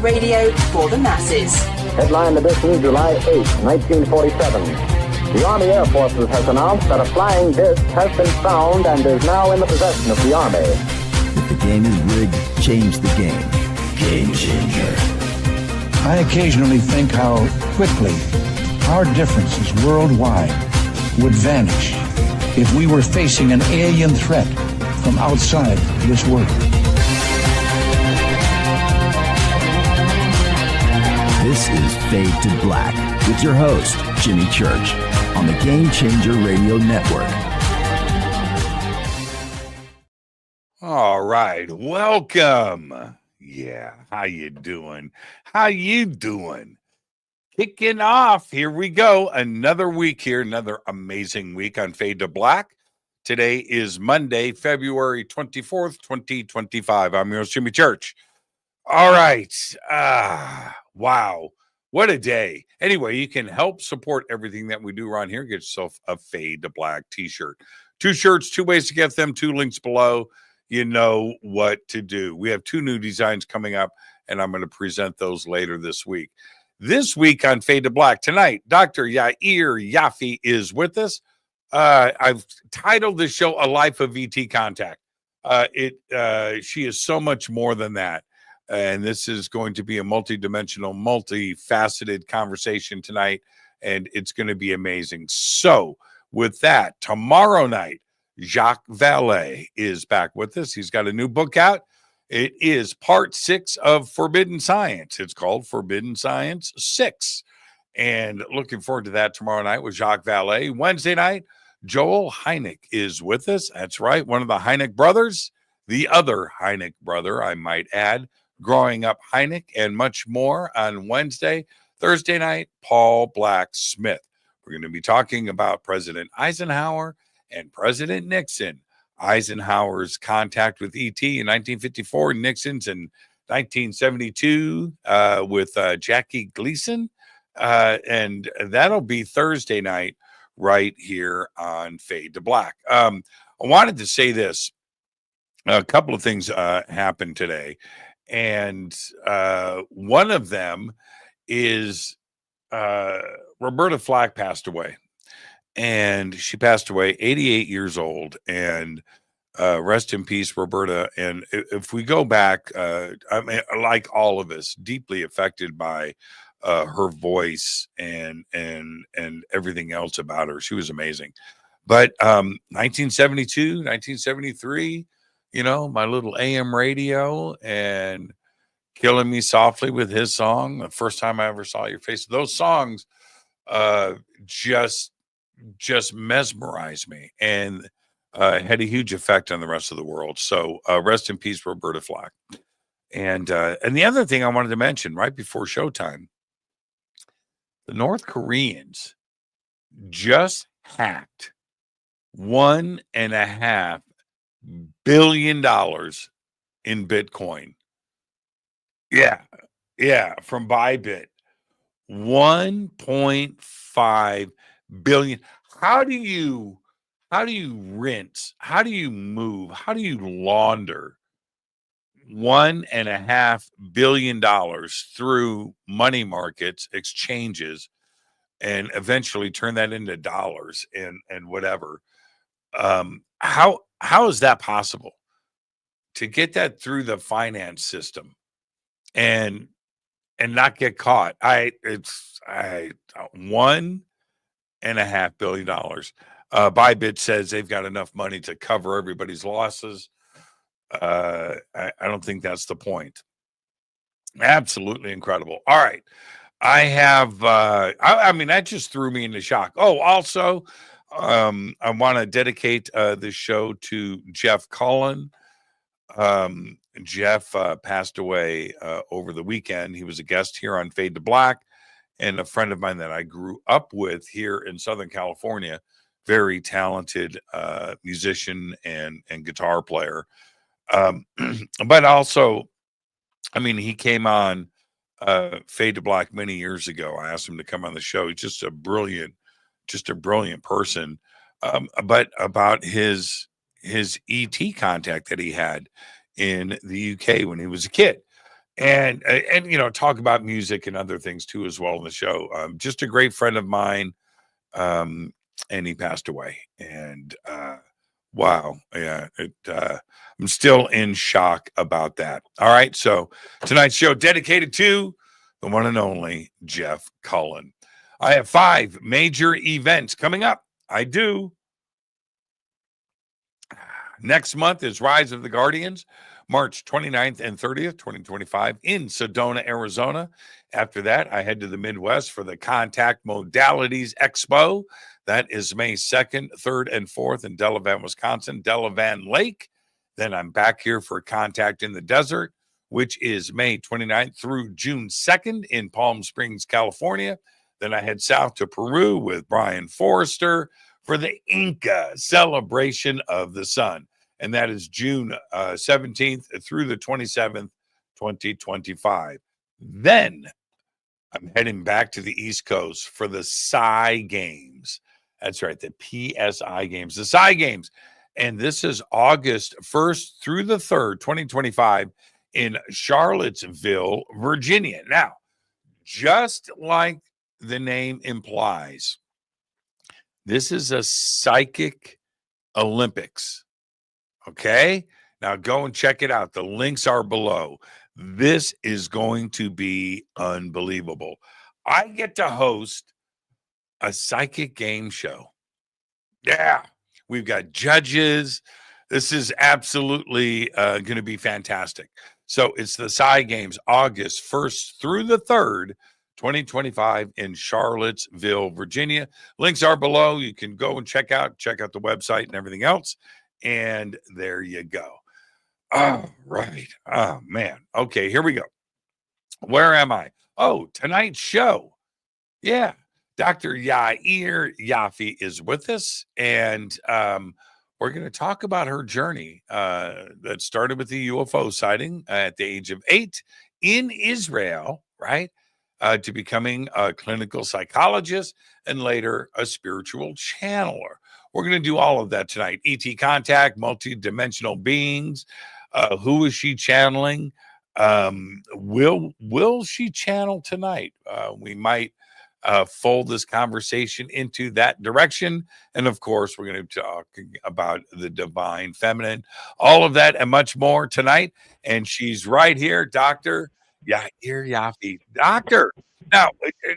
Radio for the masses. Headline edition, July 8, 1947. The Army Air Forces has announced that a flying disc has been found and is now in the possession of the Army. If the game is rigged, change the game. Game changer. I occasionally think how quickly our differences worldwide would vanish if we were facing an alien threat from outside this world. This is Fade to Black with your host, Jimmy Church, on the Game Changer Radio Network. All right, welcome. Yeah, how you doing? How you doing? Kicking off, here we go. Another week here, another amazing week on Fade to Black. Today is Monday, February 24th, 2025. I'm your host, Jimmy Church. All right. Wow. What a day. Anyway, you can help support everything that we do around here. Get yourself a Fade to Black t-shirt. 2 shirts, 2 ways to get them, 2 links below. You know what to do. We have 2 new designs coming up, and I'm going to present those later this week. This week on Fade to Black, tonight, Dr. Yair Yafi is with us. I've titled this show A Life of ET Contact. She is so much more than that. And this is going to be a multidimensional, multifaceted conversation tonight, and it's going to be amazing. So with that, tomorrow night, Jacques Vallée is back with us. He's got a new book out. It is part 6 of Forbidden Science. It's called Forbidden Science 6. And looking forward to that tomorrow night with Jacques Vallée. Wednesday night, Joel Hynek is with us. That's right, one of the Hynek brothers, the other Hynek brother, I might add. Growing Up Hynek, and much more on Wednesday. Thursday night, Paul Black Smith. We're going to be talking about President Eisenhower and President Nixon. Eisenhower's contact with ET in 1954, Nixon's in 1972 with Jackie Gleason. And that'll be Thursday night right here on Fade to Black. I wanted to say this. A couple of things happened today. And one of them is Roberta Flack passed away. And she passed away 88 years old. And rest in peace, Roberta. And if we go back, I mean, like all of us, deeply affected by her voice and everything else about her. She was amazing. But 1972, 1973, you know, my little AM radio and Killing Me Softly with his song, The First Time I Ever Saw Your Face. Those songs just mesmerized me and had a huge effect on the rest of the world. So rest in peace, Roberta Flack. And the other thing I wanted to mention right before showtime, the North Koreans just hacked $1.5 billion in Bitcoin. Yeah, from Bybit. 1.5 billion. How do you rinse? How do you move? How do you launder $1.5 billion through money markets, exchanges, and eventually turn that into dollars and whatever? How is that possible to get that through the finance system and not get caught? $1.5 billion. Bybit says they've got enough money to cover everybody's losses. I don't think that's the point. Absolutely incredible. All right. I have, I mean, that just threw me into shock. Oh, also, I want to dedicate this show to Jeff Cullen. Jeff passed away over the weekend. He was a guest here on Fade to Black, and a friend of mine that I grew up with here in Southern California. Very talented musician and guitar player. But also, I mean, he came on Fade to Black many years ago. I asked him to come on the show. He's just a brilliant person. But about his ET contact that he had in the UK when he was a kid. and talk about music and other things too as well in the show. Just a great friend of mine, and he passed away. And wow, yeah, I'm still in shock about that. All right, so tonight's show dedicated to the one and only Jeff Cullen. I have 5 major events coming up. I do. Next month is Rise of the Guardians, March 29th and 30th, 2025, in Sedona, Arizona. After that, I head to the Midwest for the Contact Modalities XPO. That is May 2nd, 3rd, and 4th in Delavan, Wisconsin, Delavan Lake. Then I'm back here for Contact in the Desert, which is May 29th through June 2nd in Palm Springs, California. Then I head south to Peru with Brian Forrester for the Inca Celebration of the Sun. And that is June 17th through the 27th, 2025. Then I'm heading back to the East Coast for the Psy Games. That's right, the PSI Games, the Psy Games. And this is August 1st through the 3rd, 2025 in Charlottesville, Virginia. Now, just like the name implies, this is a psychic Olympics. Okay, now go and check it out. The links are below. This is going to be unbelievable. I get to host a psychic game show. Yeah, we've got judges. This is absolutely going to be fantastic. So it's the Psy Games, August 1st through the 3rd, 2025 in Charlottesville, Virginia. Links are below. You can go and check out the website and everything else. And there you go. Oh, right. Oh, man. Okay, here we go. Where am I? Oh, tonight's show. Yeah. Dr. Yair Yafi is with us. And we're going to talk about her journey that started with the UFO sighting at the age of 8 in Israel, right? To becoming a clinical psychologist and later a spiritual channeler. We're going to do all of that tonight. ET contact, multidimensional beings. Who is she channeling? Will she channel tonight? We might fold this conversation into that direction. And of course, we're going to talk about the divine feminine, all of that and much more tonight. And she's right here, Dr. Yair Yafi. Doctor. Now,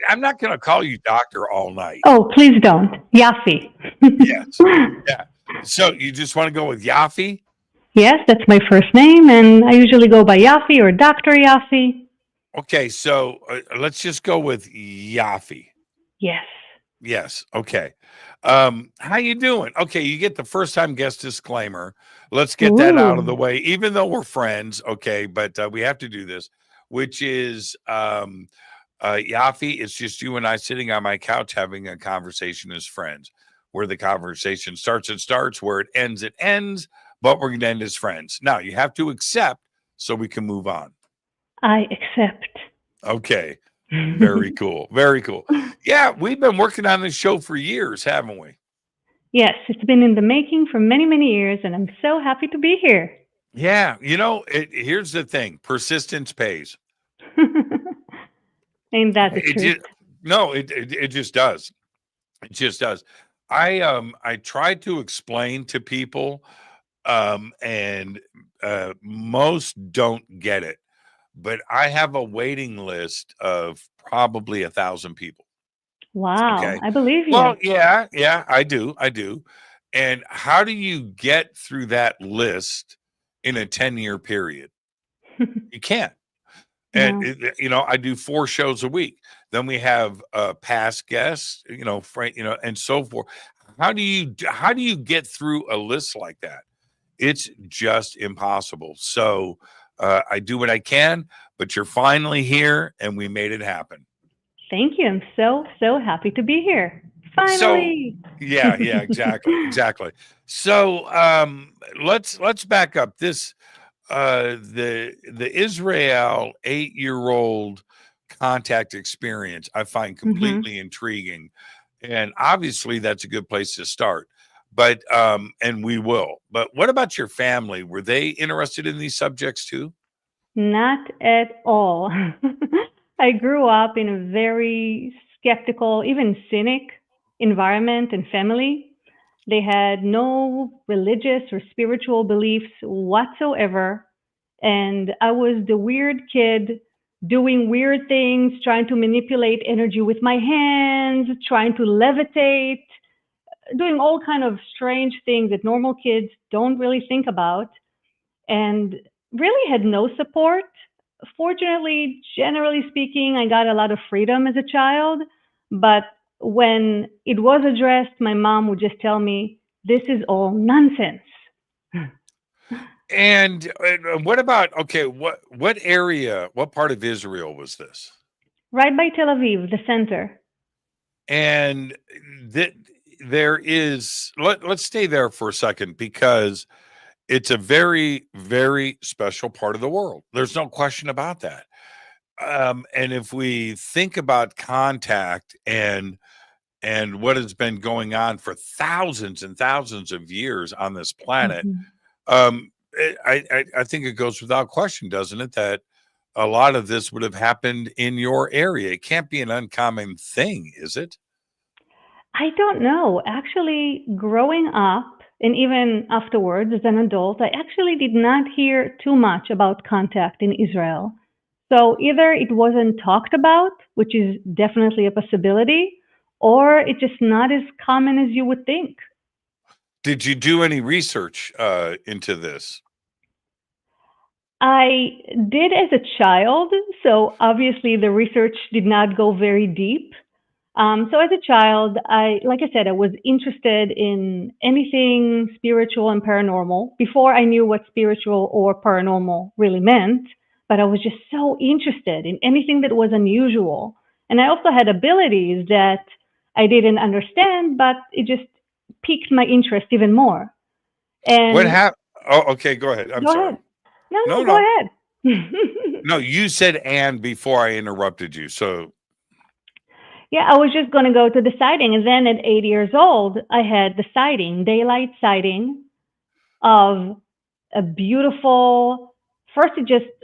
I'm not going to call you doctor all night. Oh, please don't. Yafi. Yes. Yeah. So you just want to go with Yafi? Yes, that's my first name, and I usually go by Yafi or Dr. Yafi. Okay, so let's just go with Yafi. Yes. Yes. Okay. How you doing? Okay, you get the first time guest disclaimer. Let's get that out of the way, even though we're friends. Okay, but we have to do this, which is Yafi, it's just you and I sitting on my couch having a conversation as friends. Where the conversation starts, it starts. Where it ends, but we're going to end as friends. Now, you have to accept so we can move on. I accept. Okay. Very cool. Very cool. Yeah, we've been working on this show for years, haven't we? Yes, it's been in the making for many, many years, and I'm so happy to be here. Yeah, here's the thing. Persistence pays. Ain't that the truth? It just does. It just does. I try to explain to people, and most don't get it. But I have a waiting list of probably 1,000 people. Wow, Okay. I believe you. Well, yeah, I do. And how do you get through that list in a 10-year period? You can't. And No. I do 4 shows a week. Then we have past guests, and so forth. How do you get through a list like that? It's just impossible. So I do what I can, but you're finally here, and we made it happen. Thank you. I'm so happy to be here. Finally. So, yeah, exactly. So let's back up. This the Israel 8-year-old contact experience I find completely intriguing, and obviously that's a good place to start. But and we will. But what about your family? Were they interested in these subjects too? Not at all. I grew up in a very skeptical, even cynic environment and family. They had no religious or spiritual beliefs whatsoever. And I was the weird kid doing weird things, trying to manipulate energy with my hands, trying to levitate, doing all kind of strange things that normal kids don't really think about, and really had no support. Fortunately, generally speaking, I got a lot of freedom as a child, but when it was addressed, my mom would just tell me, this is all nonsense. And what about, okay, what area, what part of Israel was this? Right by Tel Aviv, the center. And th- there is, let's stay there for a second, because it's a very, very special part of the world. There's no question about that. And if we think about contact and what has been going on for thousands and thousands of years on this planet, I think it goes without question, doesn't it, that a lot of this would have happened in your area. It can't be an uncommon thing, is it? I don't know. Actually, growing up and even afterwards as an adult, I actually did not hear too much about contact in Israel. So either it wasn't talked about, which is definitely a possibility, or it's just not as common as you would think. Did you do any research into this? I did as a child, so obviously the research did not go very deep. So as a child, like I said, I was interested in anything spiritual and paranormal before I knew what spiritual or paranormal really meant. But I was just so interested in anything that was unusual. And I also had abilities that I didn't understand, but it just piqued my interest even more. And What happened? Oh, okay, go ahead. I'm go sorry. ahead. No, No, go no. ahead. No, you said and before I interrupted you. So Yeah, I was just going to go to the sighting. And then at 8 years old, I had the sighting, daylight sighting of a beautiful, first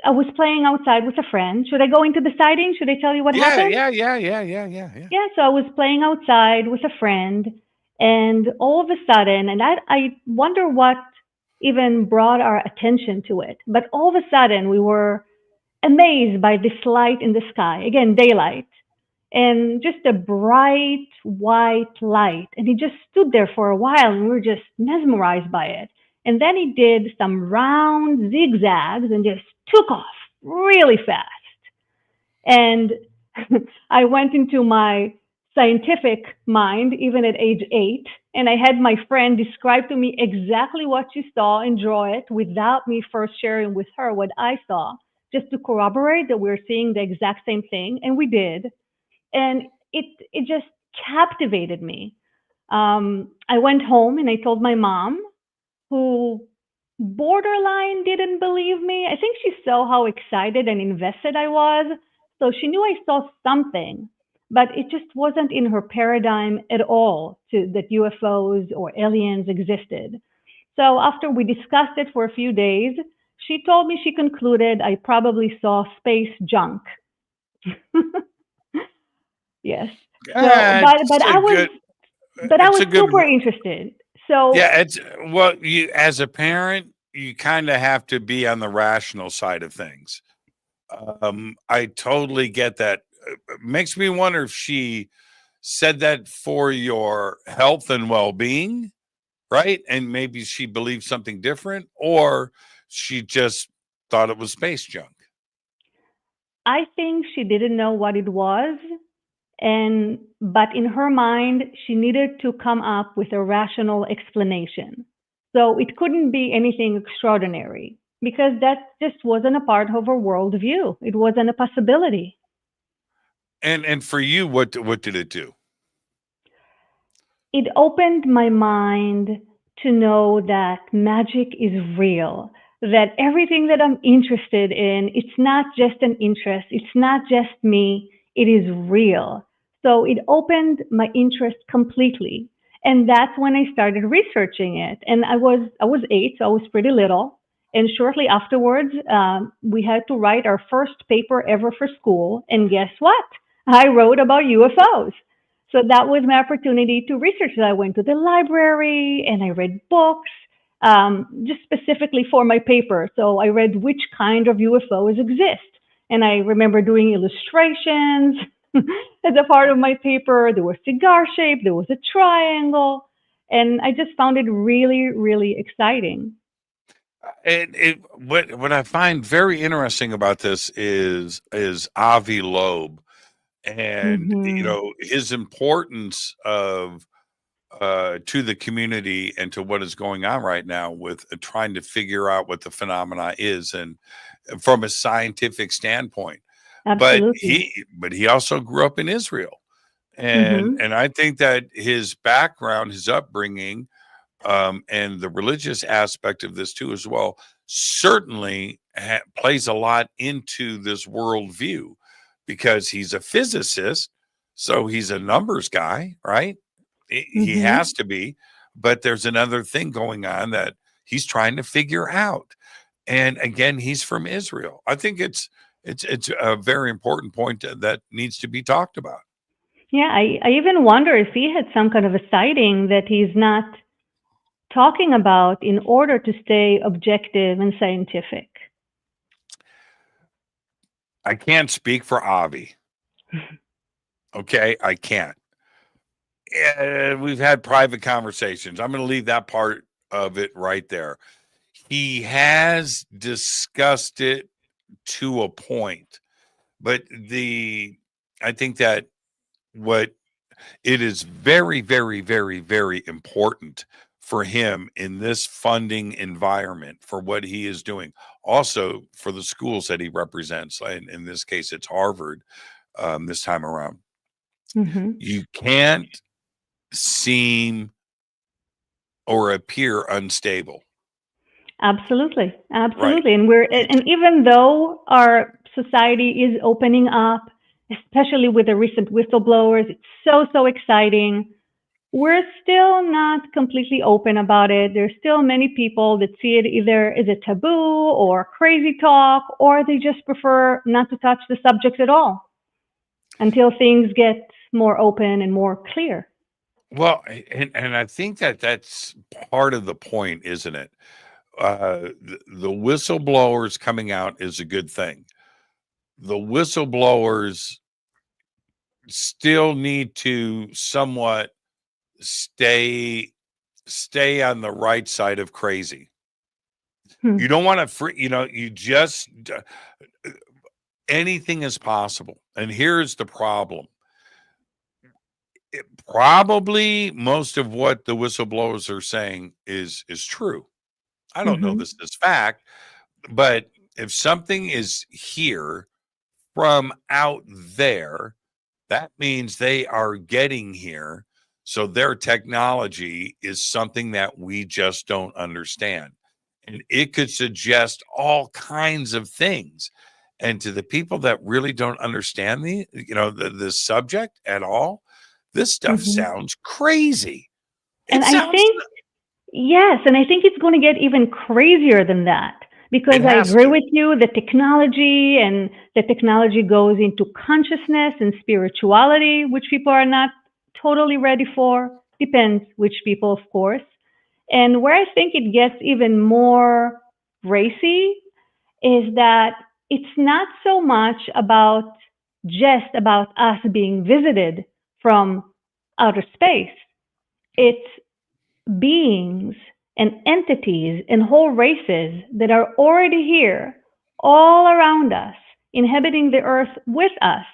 I was playing outside with a friend. Should I go into the sighting? Should I tell you what happened? yeah. Yeah, so I was playing outside with a friend, and all of a sudden, and I wonder what even brought our attention to it, but all of a sudden we were amazed by this light in the sky, again, daylight, and just a bright white light. And he just stood there for a while, and we were just mesmerized by it. And then he did some round zigzags and just took off really fast. And I went into my scientific mind, even at age 8, and I had my friend describe to me exactly what she saw and draw it without me first sharing with her what I saw, just to corroborate that we're seeing the exact same thing. And we did. And it just captivated me. I went home and I told my mom, who borderline didn't believe me. I think she saw how excited and invested I was. So she knew I saw something, but it just wasn't in her paradigm at all that UFOs or aliens existed. So after we discussed it for a few days, she told me she concluded I probably saw space junk. Yes. So, but I was super interested. So yeah, it's, well, you, as a parent, you kind of have to be on the rational side of things. I totally get that. It makes me wonder if she said that for your health and well-being, right? And maybe she believed something different, or she just thought it was space junk. I think she didn't know what it was, but in her mind, she needed to come up with a rational explanation. So it couldn't be anything extraordinary, because that just wasn't a part of her worldview. It wasn't a possibility. And for you, what did it do? It opened my mind to know that magic is real, that everything that I'm interested in, it's not just an interest, it's not just me, it is real. So it opened my interest completely. And that's when I started researching it. And I was 8, so I was pretty little. And shortly afterwards, we had to write our first paper ever for school. And guess what? I wrote about UFOs. So that was my opportunity to research. I went to the library and I read books, just specifically for my paper. So I read which kind of UFOs exist. And I remember doing illustrations as a part of my paper. There was cigar shape, there was a triangle. And I just found it really, really exciting. And what I find very interesting about this is Avi Loeb, and Hmm. his importance of to the community and to what is going on right now with trying to figure out what the phenomena is, and from a scientific standpoint. But Absolutely. he also grew up in Israel, and Hmm. I think that his background, his upbringing, and the religious aspect of this too as well, certainly plays a lot into this worldview, because he's a physicist, so he's a numbers guy, right? He Hmm. has to be, but there's another thing going on that he's trying to figure out. And again, he's from Israel. I think it's a very important point that needs to be talked about. Yeah, I even wonder if he had some kind of a sighting that he's not talking about in order to stay objective and scientific. I can't speak for Avi. Okay, I can't. We've had private conversations. I'm going to leave that part of it right there. He has discussed it to a point, but I think that what it is very, very, very, very important for him in this funding environment for what he is doing. Also for the schools that he represents, and in this case, it's Harvard. This time around, Hmm. you can't seem or appear unstable. Absolutely, Right. absolutely. And even though our society is opening up, especially with the recent whistleblowers, it's so exciting. We're still not completely open about it. There's still many people that see it either as a taboo or crazy talk, or they just prefer not to touch the subject at all until things get more open and more clear. Well, and I think that that's part of the point, isn't it? The whistleblowers coming out is a good thing. The whistleblowers still need to somewhat stay on the right side of crazy. Hmm. You don't want to free, you just anything is possible. And here's the problem. Probably most of what the whistleblowers are saying is true. I don't know Hmm. this is fact, but if something is here from out there, that means they are getting here. So their technology is something that we just don't understand. And it could suggest all kinds of things. And to the people that really don't understand the subject at all, this stuff Hmm. sounds crazy. And It I sounds, think, yes, and I think it's going to get even crazier than that because it I has agree to. with you. The technology goes into consciousness and spirituality, which people are not totally ready for. Depends which people, of course. And where I think it gets even more racy is that it's not so much about just about us being visited from outer space. It's beings and entities and whole races that are already here, all around us, inhabiting the earth with us.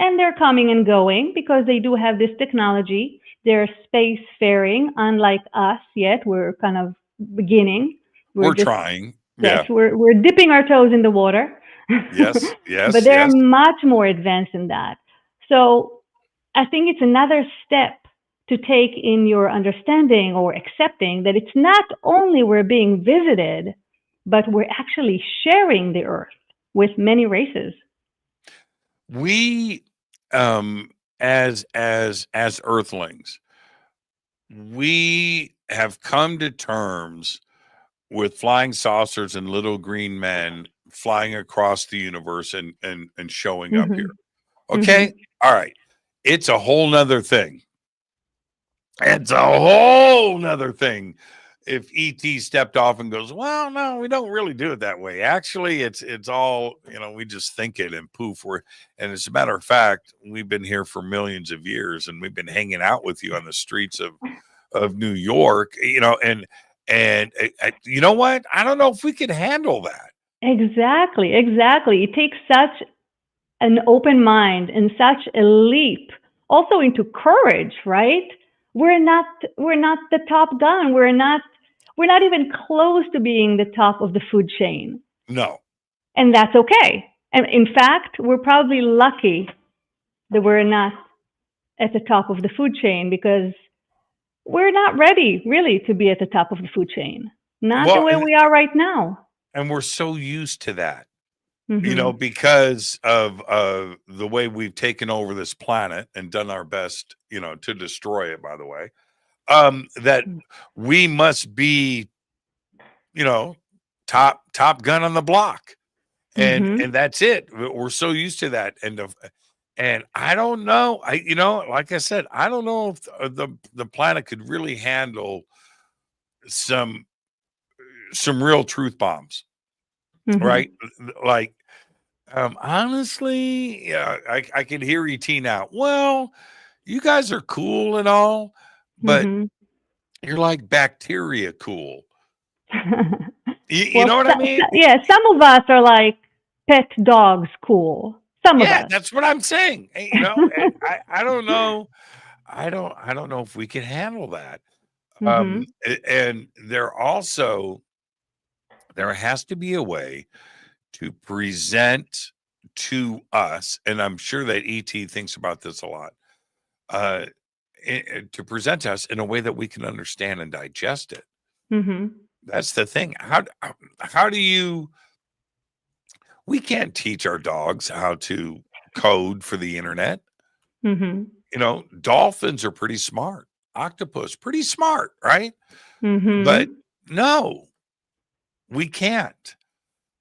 And they're coming and going because they do have this technology. They're spacefaring, unlike us yet. We're kind of beginning. We're We're just, trying. yes, Yeah. we're dipping our toes in the water. Yes. But Yes. they're Yes. much more advanced than that. So I think it's another step to take in your understanding or accepting that it's not only we're being visited, but we're actually sharing the earth with many races. We, as Earthlings, we have come to terms with flying saucers and little green men flying across the universe and showing up here. Okay. All right. It's a whole nother thing. It's a whole nother thing if ET stepped off and goes, well, no, we don't really do it that way. Actually, it's all, we just think it and poof. And as a matter of fact, we've been here for millions of years and we've been hanging out with you on the streets of New York, and you know what? I don't know if we could handle that. Exactly. It takes such an open mind and such a leap also into courage, right? We're not the top gun. We're not even close to being the top of the food chain. No. And that's okay. And in fact, we're probably lucky that we're not at the top of the food chain because we're not ready really to be at the top of the food chain. Not the way we are right now. And we're so used to that. Because of the way we've taken over this planet and done our best, to destroy it, by the way, that we must be, top gun on the block. And that's it. We're so used to that. And I don't know. Like I said, I don't know if the planet could really handle some real truth bombs. Right? Like, honestly, I can hear ET now. Well, you guys are cool and all, but you're like bacteria cool. You know what I mean? Yeah, some of us are like pet dogs cool. Some of us. That's what I'm saying. And I don't know. I don't know if we can handle that. And there has to be a way to present to us, and I'm sure that ET thinks about this a lot, to present to us in a way that we can understand and digest it. That's the thing. How do you? We can't teach our dogs how to code for the internet. Dolphins are pretty smart. Octopus, pretty smart, right? But no, we can't.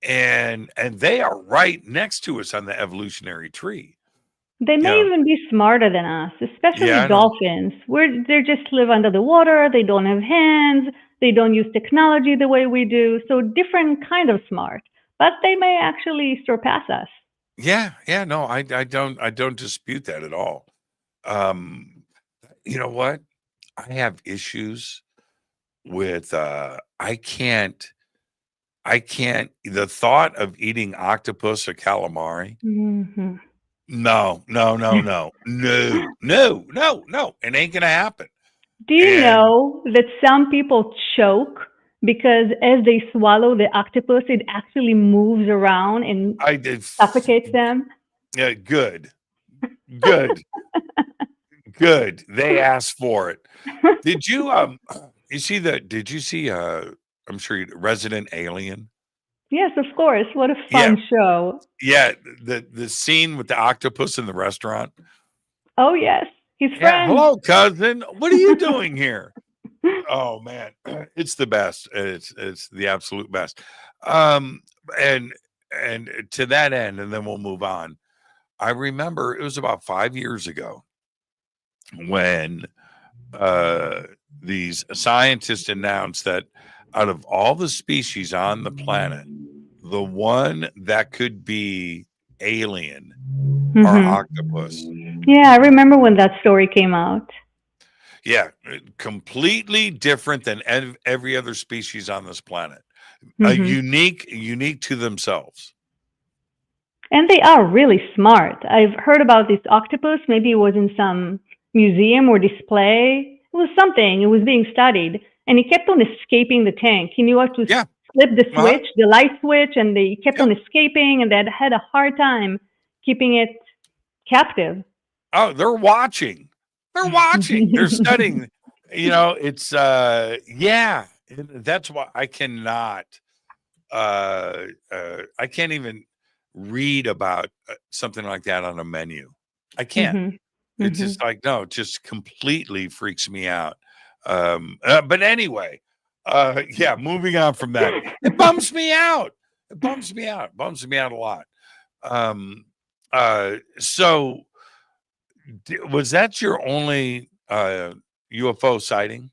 And they are right next to us on the evolutionary tree. They may even be smarter than us, especially dolphins. They just live under the water. They don't have hands. They don't use technology the way we do. So different kind of smart, but they may actually surpass us. Yeah. No, I don't dispute that at all. You know what? I have issues with I can't the thought of eating octopus or calamari. No. It ain't gonna happen. Do you know that some people choke because as they swallow the octopus, it actually moves around and suffocates them? Yeah, good. They asked for it. Did you see I'm sure Resident Alien? Yes, of course. What a fun show. Yeah, the scene with the octopus in the restaurant. Oh, yes. His friend. Hello, cousin. What are you doing here? Oh, man. It's the best. It's the absolute best. And to that end, and then we'll move on. I remember it was about 5 years ago when these scientists announced that out of all the species on the planet, the one that could be alien are octopus. Yeah, I remember when that story came out. Yeah, completely different than every other species on this planet. Unique to themselves. And they are really smart. I've heard about this octopus. Maybe it was in some museum or display. It was something. It was being studied. And he kept on escaping the tank. He knew how to flip the switch, the light switch, and they kept on escaping, and they had a hard time keeping it captive. Oh, they're watching. They're studying. It's that's why I cannot. I can't even read about something like that on a menu. I can't. It's just like, no, it just completely freaks me out. But anyway, Yeah, moving on from that. It bums me out. It bums me out. Bums me out a lot. So was that your only UFO sighting?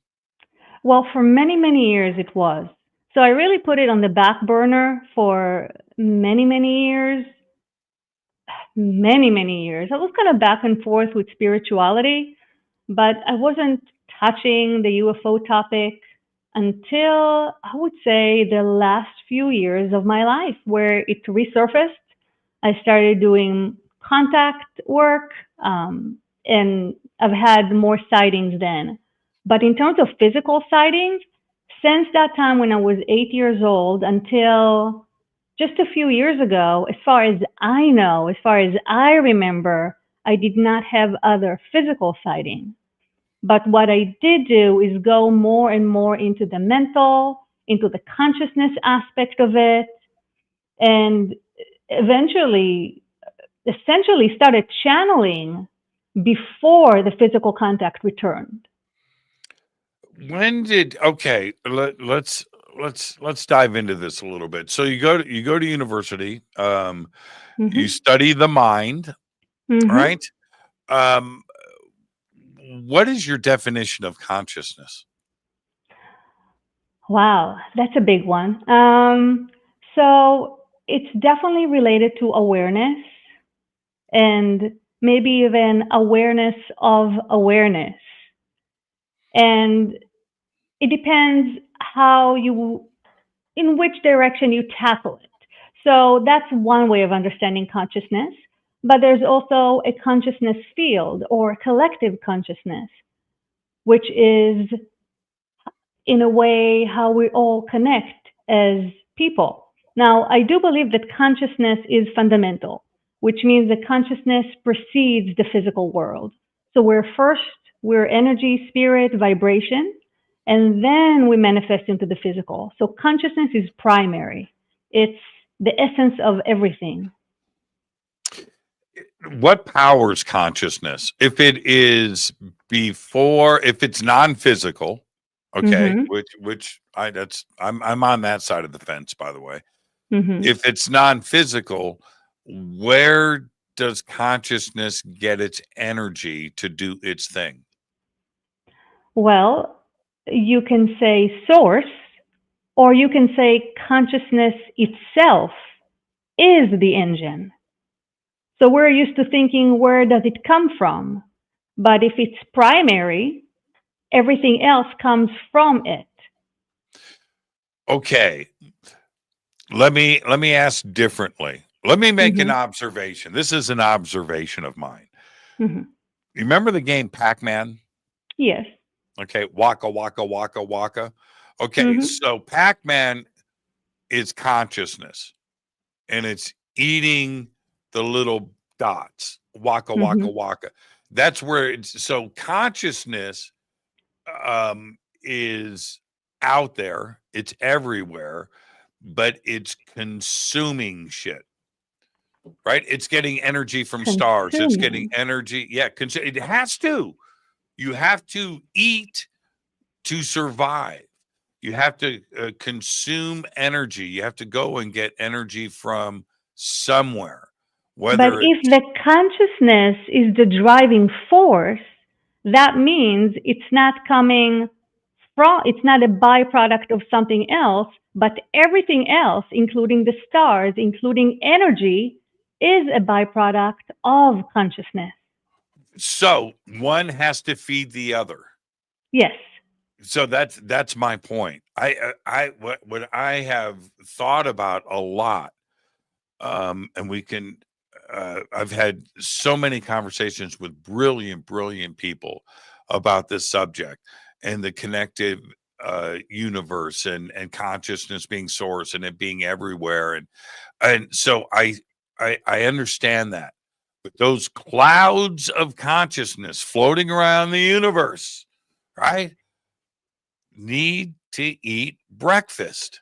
Well, for many, many years it was. So I really put it on the back burner for many, many years. Many, many years. I was kind of back and forth with spirituality, but I wasn't touching the UFO topic until I would say the last few years of my life, where it resurfaced. I started doing contact work, and I've had more sightings then. But in terms of physical sightings, since that time when I was 8 years old until just a few years ago, as far as I know, as far as I remember, I did not have other physical sightings. But what I did do is go more and more into the mental, into the consciousness aspect of it, and eventually, essentially started channeling before the physical contact returned. When did let's dive into this a little bit. So you go to university, you study the mind, right? What is your definition of consciousness? Wow, that's a big one. So it's definitely related to awareness, and maybe even awareness of awareness. And it depends in which direction you tackle it. So that's one way of understanding consciousness, but there's also a consciousness field or collective consciousness, which is in a way how we all connect as people. Now, I do believe that consciousness is fundamental, which means that consciousness precedes the physical world. So we're energy, spirit, vibration, and then we manifest into the physical. So consciousness is primary. It's the essence of everything. What powers consciousness? If it is if it's non-physical, okay, I'm on that side of the fence, by the way. If it's non-physical, where does consciousness get its energy to do its thing? Well, you can say source, or you can say consciousness itself is the engine. So we're used to thinking, where does it come from? But if it's primary, everything else comes from it. Okay. Let me ask differently. Let me make an observation. This is an observation of mine. You remember the game Pac-Man? Yes. Okay, waka waka waka waka. Okay, so Pac-Man is consciousness, and it's eating the little dots. Waka waka waka. That's where so consciousness is out there. It's everywhere, but it's consuming shit. Right? It's getting energy from stars. It's getting energy. Yeah, it has to. You have to eat to survive. You have to consume energy. You have to go and get energy from somewhere. But if the consciousness is the driving force, that means it's not coming from, it's not a byproduct of something else, but everything else, including the stars, including energy, is a byproduct of consciousness. So one has to feed the other. Yes. So that's my point. What I have thought about a lot, and we can. I've had so many conversations with brilliant people about this subject and the connective universe and consciousness being source and it being everywhere, and so I understand that. But those clouds of consciousness floating around the universe, right, need to eat breakfast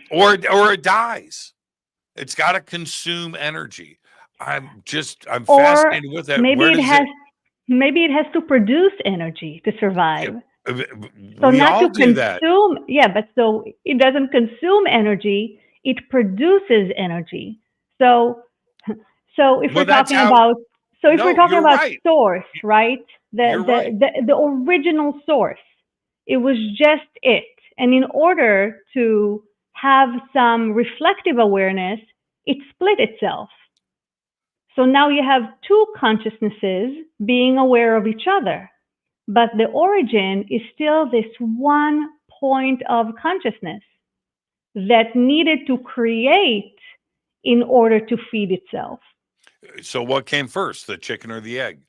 or it dies. It's got to consume energy. I'm fascinated with that. Maybe it has to produce energy to survive. So We not all to do that. consume, yeah, but so it doesn't consume energy, it produces energy. So so if we're Well, that's talking how. about so if we're No, talking you're about right. source, right? You're right. The original source, it was just it. And in order to have some reflective awareness, it split itself. So now you have two consciousnesses being aware of each other, but the origin is still this one point of consciousness that needed to create in order to feed itself. So what came first, the chicken or the egg?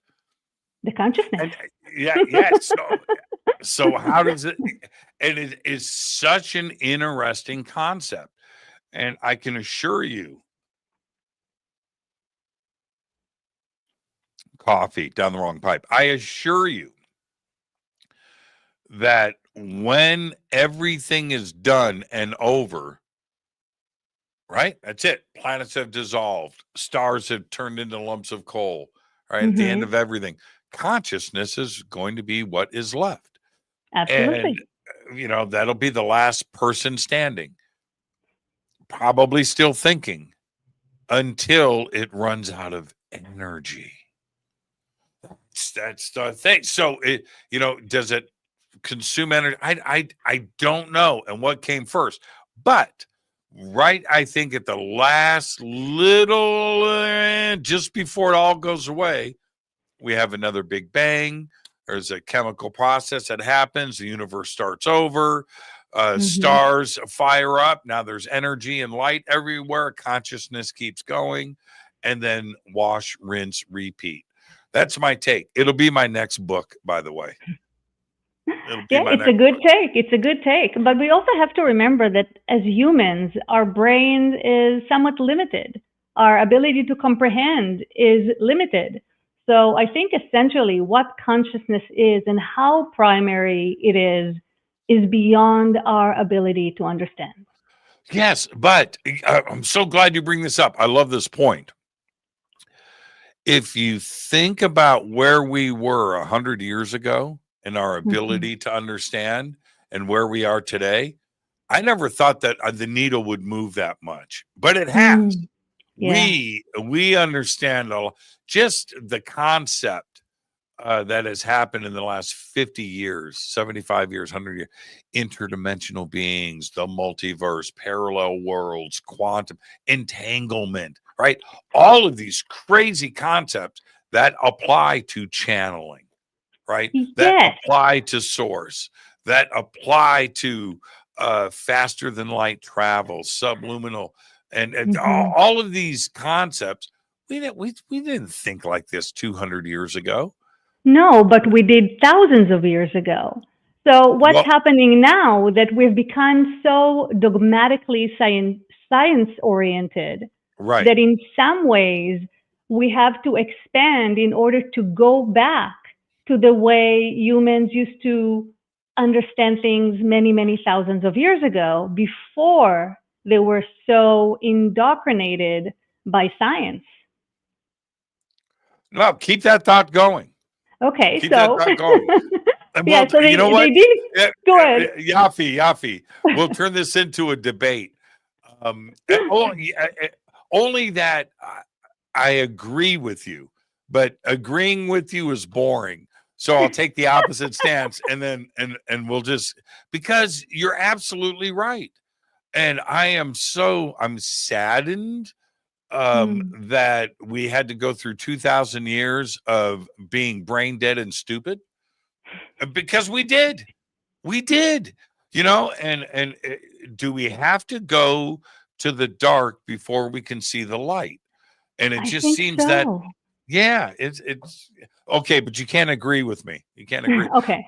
The consciousness. And yeah. So how does it? And it is such an interesting concept, and I can assure you, coffee down the wrong pipe. I assure you that when everything is done and over, right? That's it. Planets have dissolved. Stars have turned into lumps of coal. Right at the end of everything, consciousness is going to be what is left, and Absolutely. that'll be the last person standing, probably still thinking until it runs out of energy. That's the thing. So does it consume energy? I don't know. And what came first? But right, I think at the last little, just before it all goes away, we have another big bang. There's a chemical process that happens. The universe starts over. Stars fire up. Now there's energy and light everywhere. Consciousness keeps going. And then wash, rinse, repeat. That's my take. It'll be my next book, by the way. Yeah, it's a good take. It's a good take. But we also have to remember that as humans, our brain is somewhat limited. Our ability to comprehend is limited. So I think essentially what consciousness is and how primary it is beyond our ability to understand. Yes, but I'm so glad you bring this up. I love this point. If you think about where we were 100 years ago and our ability to understand and where we are today, I never thought that the needle would move that much, but it has. Yeah. We understand just the concept that has happened in the last 50 years, 75 years, 100 years, interdimensional beings, the multiverse, parallel worlds, quantum, entanglement, right? All of these crazy concepts that apply to channeling, right? That Yes. apply to source, that apply to faster than light travel, subluminal, and all of these concepts. We didn't think like this 200 years ago. No, but we did thousands of years ago. So what's Well, happening now that we've become so dogmatically science oriented right. that in some ways we have to expand in order to go back to the way humans used to understand things many, many thousands of years ago before they were so indoctrinated by science. No, keep that thought going. Okay, Keep that so thought going. yeah, Well, so you know they what? did. Go ahead. Yafi. We'll turn this into a debate. Only that I agree with you, but agreeing with you is boring. So I'll take the opposite stance, and then and we'll just, because you're absolutely right, and I'm saddened that we had to go through 2,000 years of being brain dead and stupid, because we did, and do we have to go to the dark before we can see the light? And it I just think seems that, so. yeah, it's okay, but you can't agree with me. You can't agree. Okay.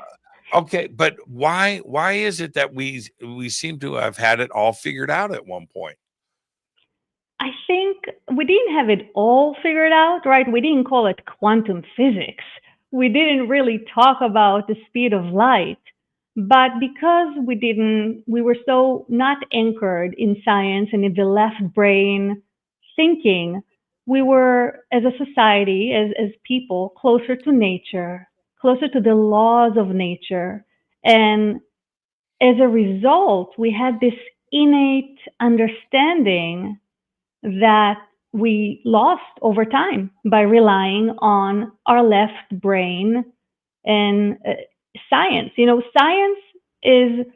Okay, but why is it that we seem to have had it all figured out at one point? I think we didn't have it all figured out, right? We didn't call it quantum physics. We didn't really talk about the speed of light. But because we were so not anchored in science and in the left brain thinking, we were, as a society, as people, closer to nature, closer to the laws of nature, And as a result, we had this innate understanding that we lost over time by relying on our left brain and science. You know, science is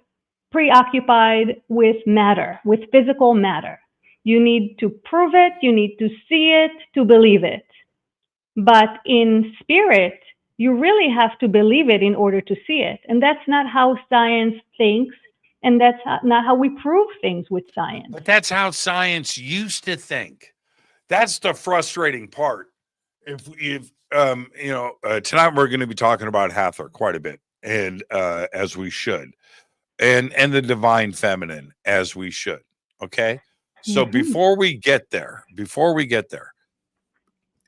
preoccupied with matter, with physical matter. You need to prove it, you need to see it to believe it. But in spirit, you really have to believe it in order to see it. And that's not how science thinks, and that's not how we prove things with science. But that's how science used to think. That's the frustrating part. If tonight we're going to be talking about Hathor quite a bit, and as we should, and the divine feminine as we should. Okay, so before we get there,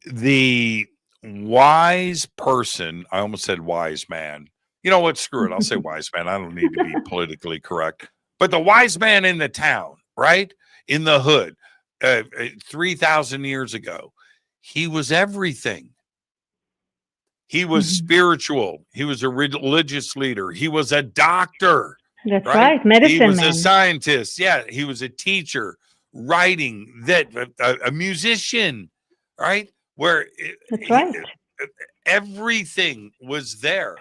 the wise person, I almost said wise man. You know what? Screw it. I'll say wise man. I don't need to be politically correct. But the wise man in the town, right? In the hood, 3,000 years ago, he was everything. He was spiritual. He was a religious leader. He was a doctor. That's right. Medicine He was man. a scientist. Yeah. He was a teacher, writing, a musician, right? Where That's right. Everything was there.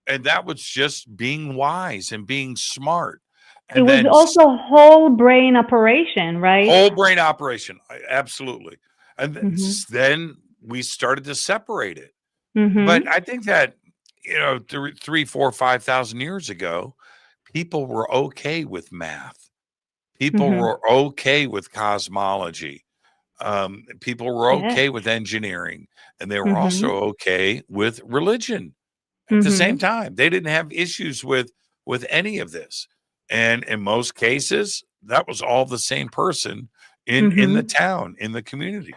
And that was just being wise and being smart. And it was also whole brain operation, right? Whole brain operation. Absolutely. And then we started to separate it. But I think that, 3, 4, 5,000 years ago, people were okay with math. People were okay with cosmology. People were okay with engineering, and they were also okay with religion at the same time. They didn't have issues with any of this. And in most cases, that was all the same person in the town, in the community.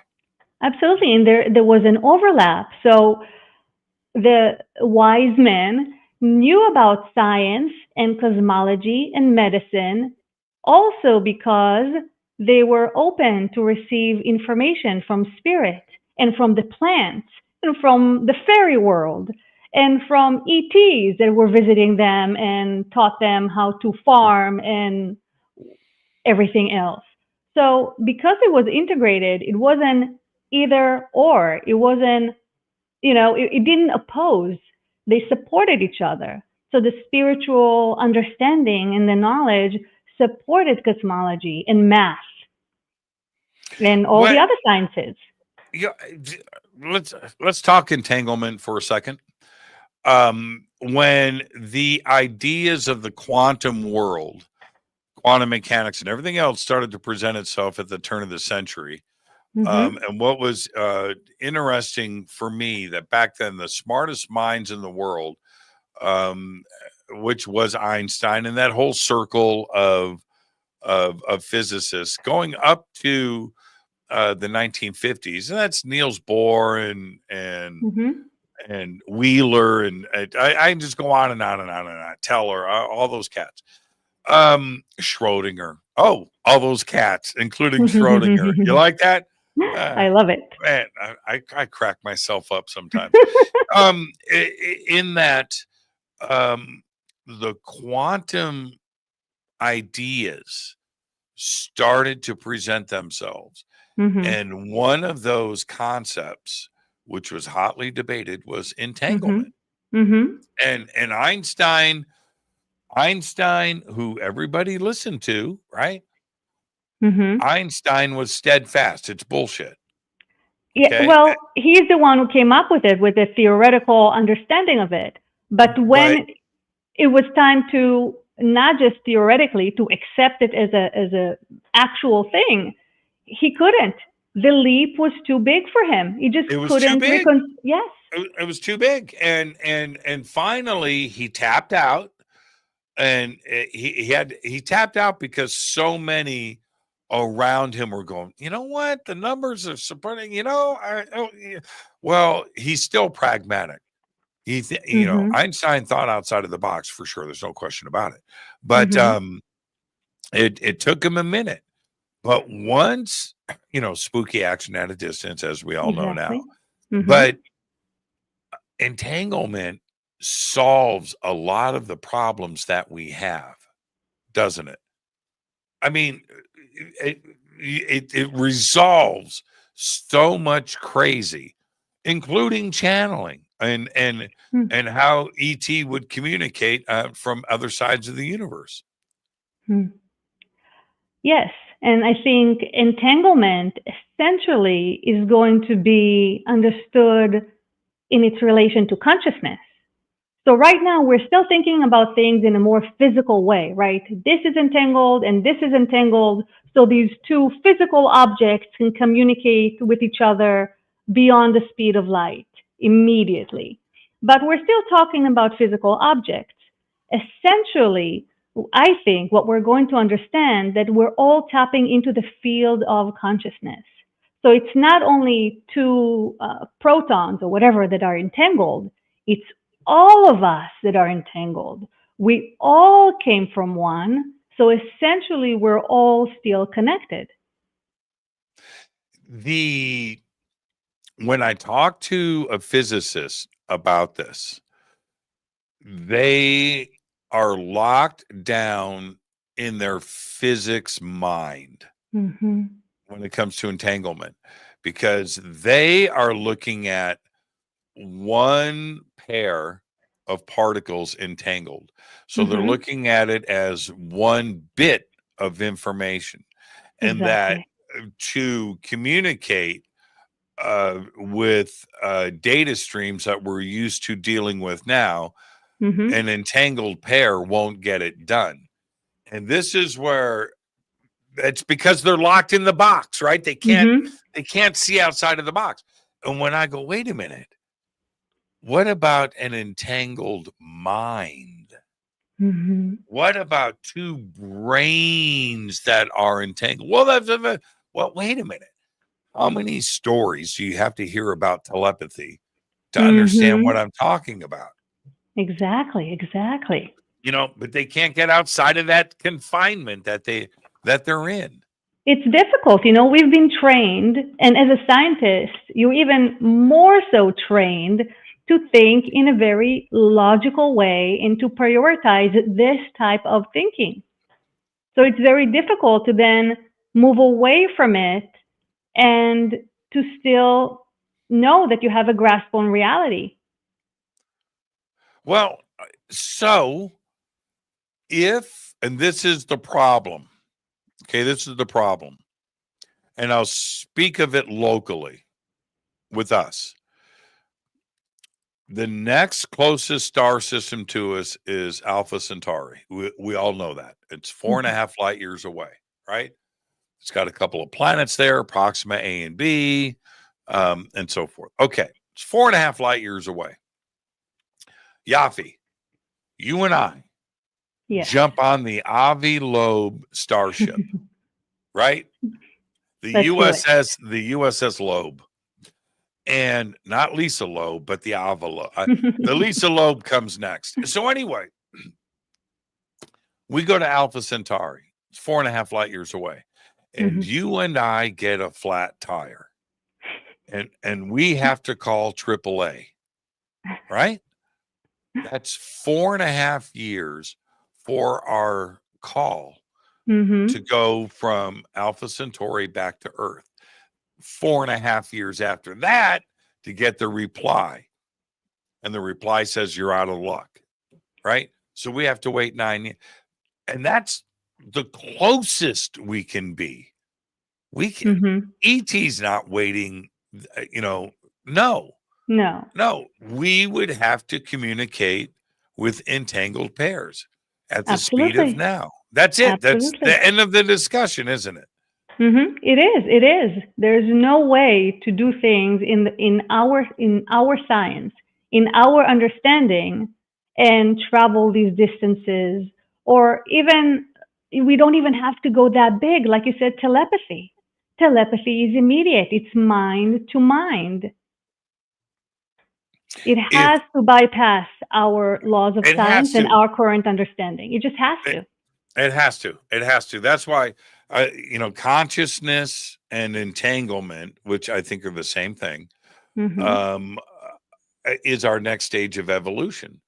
Absolutely. And there was an overlap. So the wise men knew about science and cosmology and medicine also because they were open to receive information from spirit and from the plants and from the fairy world and from ETs that were visiting them and taught them how to farm and everything else. So because it was integrated, it wasn't either or. It wasn't, it didn't oppose. They supported each other. So the spiritual understanding and the knowledge supported cosmology and math and all the other sciences. Yeah, let's talk entanglement for a second. When the ideas of the quantum world, quantum mechanics, and everything else started to present itself at the turn of the century, and what was interesting for me, that back then the smartest minds in the world, which was Einstein and that whole circle of physicists going up to the 1950s, and that's Niels Bohr and Wheeler, and I can just go on and on and on and on. Teller, all those cats. Schrodinger. Oh, all those cats, including Schrodinger. You like that? I love it. Man, I crack myself up sometimes. In that, the quantum ideas started to present themselves. And one of those concepts, which was hotly debated, was entanglement. And Einstein, who everybody listened to, right? Einstein was steadfast. It's bullshit. Yeah, well, he's the one who came up with it, with the theoretical understanding of it. But when it was time to not just theoretically to accept it as a actual thing, he couldn't. The leap was too big for him. He just couldn't. Yes, it was too big, and finally he tapped out, and he tapped out because so many around him were going, you know what, the numbers are supporting. Well, he's still pragmatic. Einstein thought outside of the box for sure. There's no question about it. But it took him a minute. But once, spooky action at a distance, as we all know now. But entanglement solves a lot of the problems that we have, doesn't it? I mean, it resolves so much crazy, including channeling and how ET would communicate from other sides of the universe. Yes, and I think entanglement essentially is going to be understood in its relation to consciousness. So right now we're still thinking about things in a more physical way, right? This is entangled and this is entangled. So these two physical objects can communicate with each other beyond the speed of light immediately. But we're still talking about physical objects. Essentially, I think what we're going to understand that we're all tapping into the field of consciousness. So it's not only two protons or whatever that are entangled, it's all of us that are entangled. We all came from one, so essentially we're all still connected. When I talk to a physicist about this, they are locked down in their physics mind when it comes to entanglement, because they are looking at one pair of particles entangled. So they're looking at it as one bit of information, and that to communicate with data streams that we're used to dealing with now, an entangled pair won't get it done. And this is where it's because they're locked in the box, right? They can't see outside of the box. And when I go, wait a minute, what about an entangled mind? What about two brains that are entangled? Well, wait a minute. How many stories do you have to hear about telepathy to understand what I'm talking about? Exactly. But they can't get outside of that confinement that they're in. It's difficult, we've been trained, and as a scientist, you're even more so trained to think in a very logical way and to prioritize this type of thinking. So it's very difficult to then move away from it and to still know that you have a grasp on reality. Well, so and this is the problem, okay, this is the problem, and I'll speak of it locally with us. The next closest star system to us is Alpha Centauri. We all know that. It's 4.5 light years away, right? It's got a couple of planets there, Proxima A and B, and so forth. Okay, it's 4.5 light years away. Yafi, you and I jump on the Avi Loeb starship, right? The USS Loeb. And not Lisa Loeb, but the Ava Loeb. The Lisa Loeb comes next. So anyway, we go to Alpha Centauri. It's 4.5 light years away. And you and I get a flat tire. And we have to call AAA. Right? That's 4.5 years for our call to go from Alpha Centauri back to Earth. 4.5 years after that to get the reply. And the reply says you're out of luck, right? So we have to wait 9 years. And that's the closest we can be. We can, ET's not waiting, no. We would have to communicate with entangled pairs at the speed of now. That's it. That's the end of the discussion, isn't it? It is. There's no way to do things in our science, in our understanding, and travel these distances, or even we don't even have to go that big. Like you said, telepathy. Telepathy is immediate. It's mind to mind. It has to bypass our laws of science and our current understanding. It just has to. It has to. It has to. That's why, consciousness and entanglement, which I think are the same thing, is our next stage of evolution.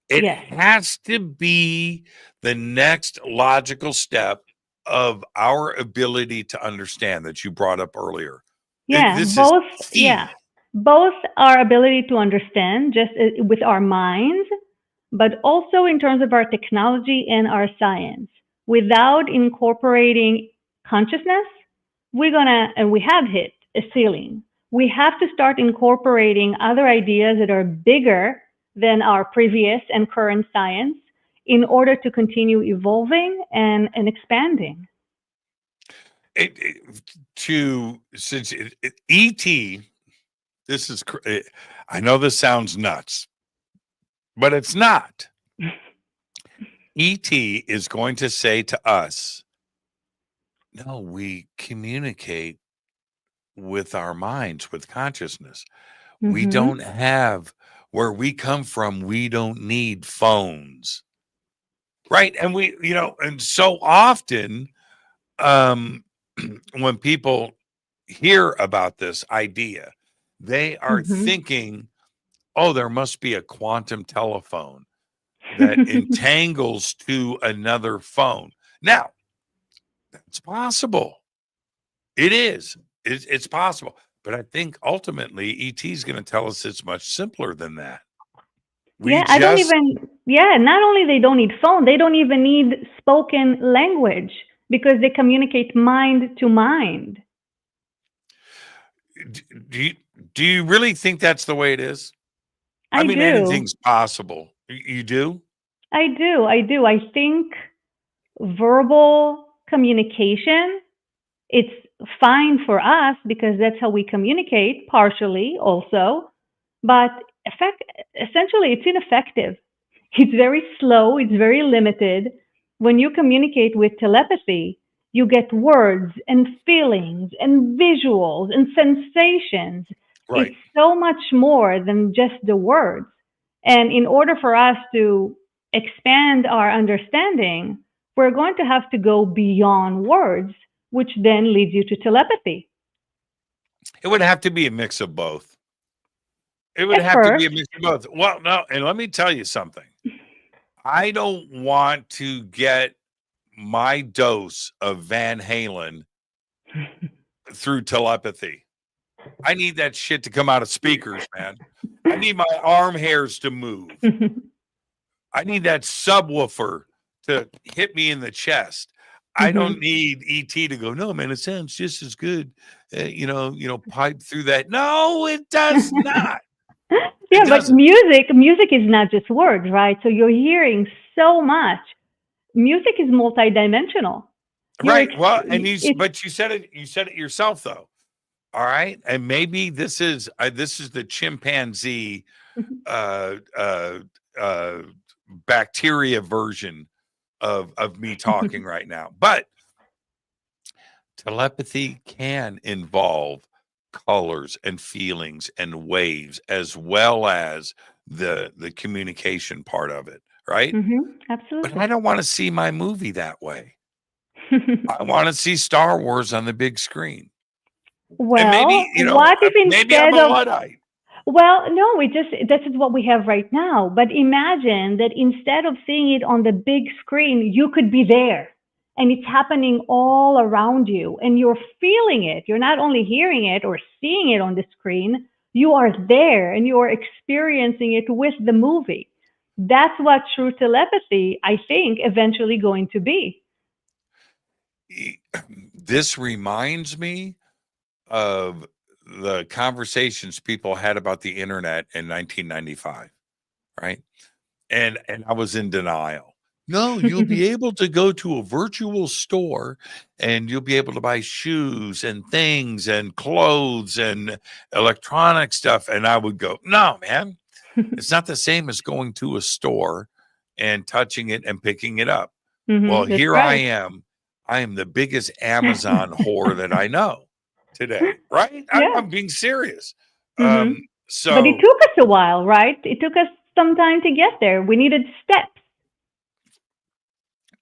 It Yes. has to be the next logical step of our ability to understand that you brought up earlier. Yeah, This is both. key. Yeah, both our ability to understand, just with our minds, but also in terms of our technology and our science. Without incorporating consciousness, we're gonna, and we have hit a ceiling. We have to start incorporating other ideas that are bigger than our previous and current science in order to continue evolving and expanding. Since ET, this is, I know this sounds nuts, but it's not. ET is going to say to us, no, we communicate with our minds, with consciousness. We Mm-hmm. don't have, where we come from, we don't need phones. Right. And and so often, when people hear about this idea, they are Mm-hmm. thinking, oh, there must be a quantum telephone that entangles to another phone. Now, it's possible. It is. It's possible. But I think ultimately ET is going to tell us it's much simpler than that. Yeah, I don't even, yeah, not only they don't need phone, they don't even need spoken language because they communicate mind to mind. Do you really think that's the way it is? I mean, do. anything's possible. You do? I do. I think verbal communication, it's fine for us because that's how we communicate partially also, but essentially it's ineffective. It's very slow, it's very limited. When you communicate with telepathy, you get words and feelings and visuals and sensations. Right. It's so much more than just the words. And in order for us to expand our understanding, we're going to have to go beyond words, which then leads you to telepathy. It would have to be a mix of both. It would At have to be a first. mix of both. Well, no, and let me tell you something. I don't want to get my dose of Van Halen through telepathy. I need that shit to come out of speakers, man. I need my arm hairs to move. I need that subwoofer to hit me in the chest. I don't need ET to go, no, man, it sounds just as good. Pipe through that. No, it does not. Yeah, but music is not just words, right? So you're hearing so much. Music is multidimensional. Right. Well, but you said it yourself though. All right. And maybe this is the chimpanzee bacteria version of me talking right now. But telepathy can involve colors and feelings and waves as well as the communication part of it, right? Absolutely. But I don't want to see my movie that way. I want to see Star Wars on the big screen. Well, and maybe, what if maybe I'm a Luddite. Well, no, this is what we have right now. But imagine that instead of seeing it on the big screen, you could be there and it's happening all around you and you're feeling it. You're not only hearing it or seeing it on the screen, you are there and you are experiencing it with the movie. That's what true telepathy, I think, eventually going to be. This reminds me of the conversations people had about the internet in 1995, right? And I was in denial. No, you'll be able to go to a virtual store and you'll be able to buy shoes and things and clothes and electronic stuff. And I would go, no, man, it's not the same as going to a store and touching it and picking it up. Well, here right. I am the biggest Amazon whore that I know today, right? Yeah. I'm being serious. But it took us a while, right? It took us some time to get there. We needed steps.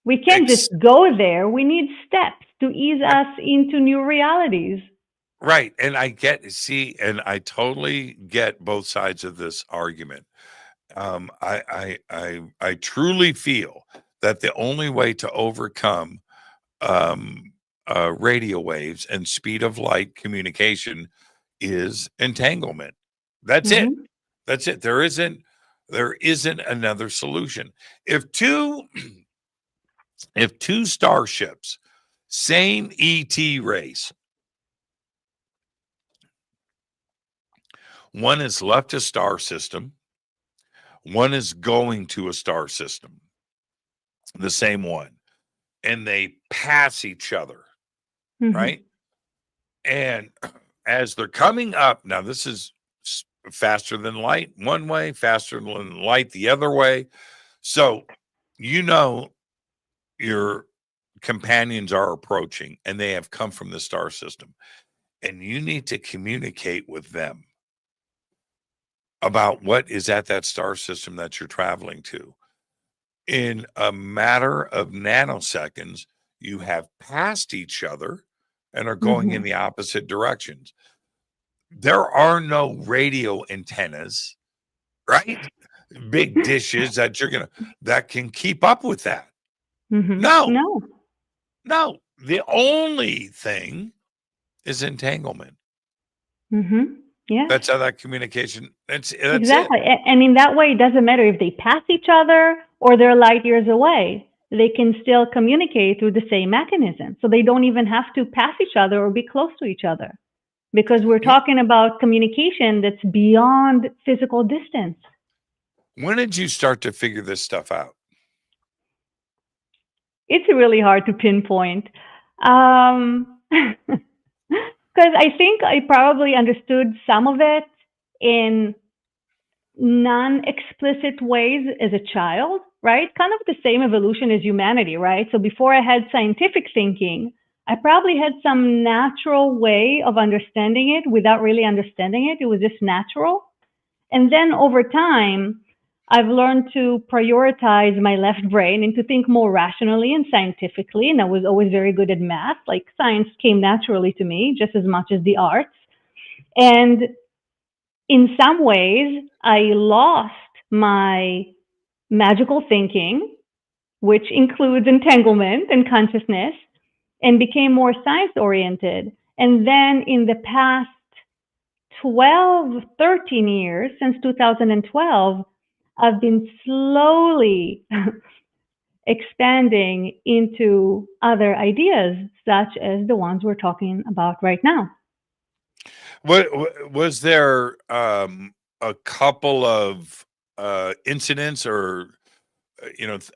We can't just go there. We need steps to ease us into new realities. Right. And I totally get both sides of this argument. I truly feel that the only way to overcome radio waves and speed of light communication is entanglement. That's it. Mm-hmm. That's it. There isn't another solution. If two starships, same ET race, one has left a star system, one is going to a star system, the same one, and they pass each other, Mm-hmm. right? And as they're coming up, now this is faster than light one way, faster than light the other way. So, your companions are approaching and they have come from the star system, and you need to communicate with them about what is at that star system that you're traveling to. In a matter of nanoseconds, you have passed each other and are going in the opposite directions. There are no radio antennas, right? Big dishes that can keep up with that. Mm-hmm. No. The only thing is entanglement. Mm-hmm. Yeah. That's how that communication. That's Exactly. it. And in that way, it doesn't matter if they pass each other or they're light years away. They can still communicate through the same mechanism. So they don't even have to pass each other or be close to each other, because we're talking about communication that's beyond physical distance. When did you start to figure this stuff out? It's really hard to pinpoint. Because I think I probably understood some of it in non-explicit ways as a child, right? Kind of the same evolution as humanity, right? So before I had scientific thinking, I probably had some natural way of understanding it without really understanding it. It was just natural. And then over time, I've learned to prioritize my left brain and to think more rationally and scientifically. And I was always very good at math. Like, science came naturally to me just as much as the arts. And in some ways, I lost my magical thinking, which includes entanglement and consciousness, and became more science-oriented. And then in the past 12, 13 years, since 2012, I've been slowly expanding into other ideas, such as the ones we're talking about right now. What was there a couple of incidents or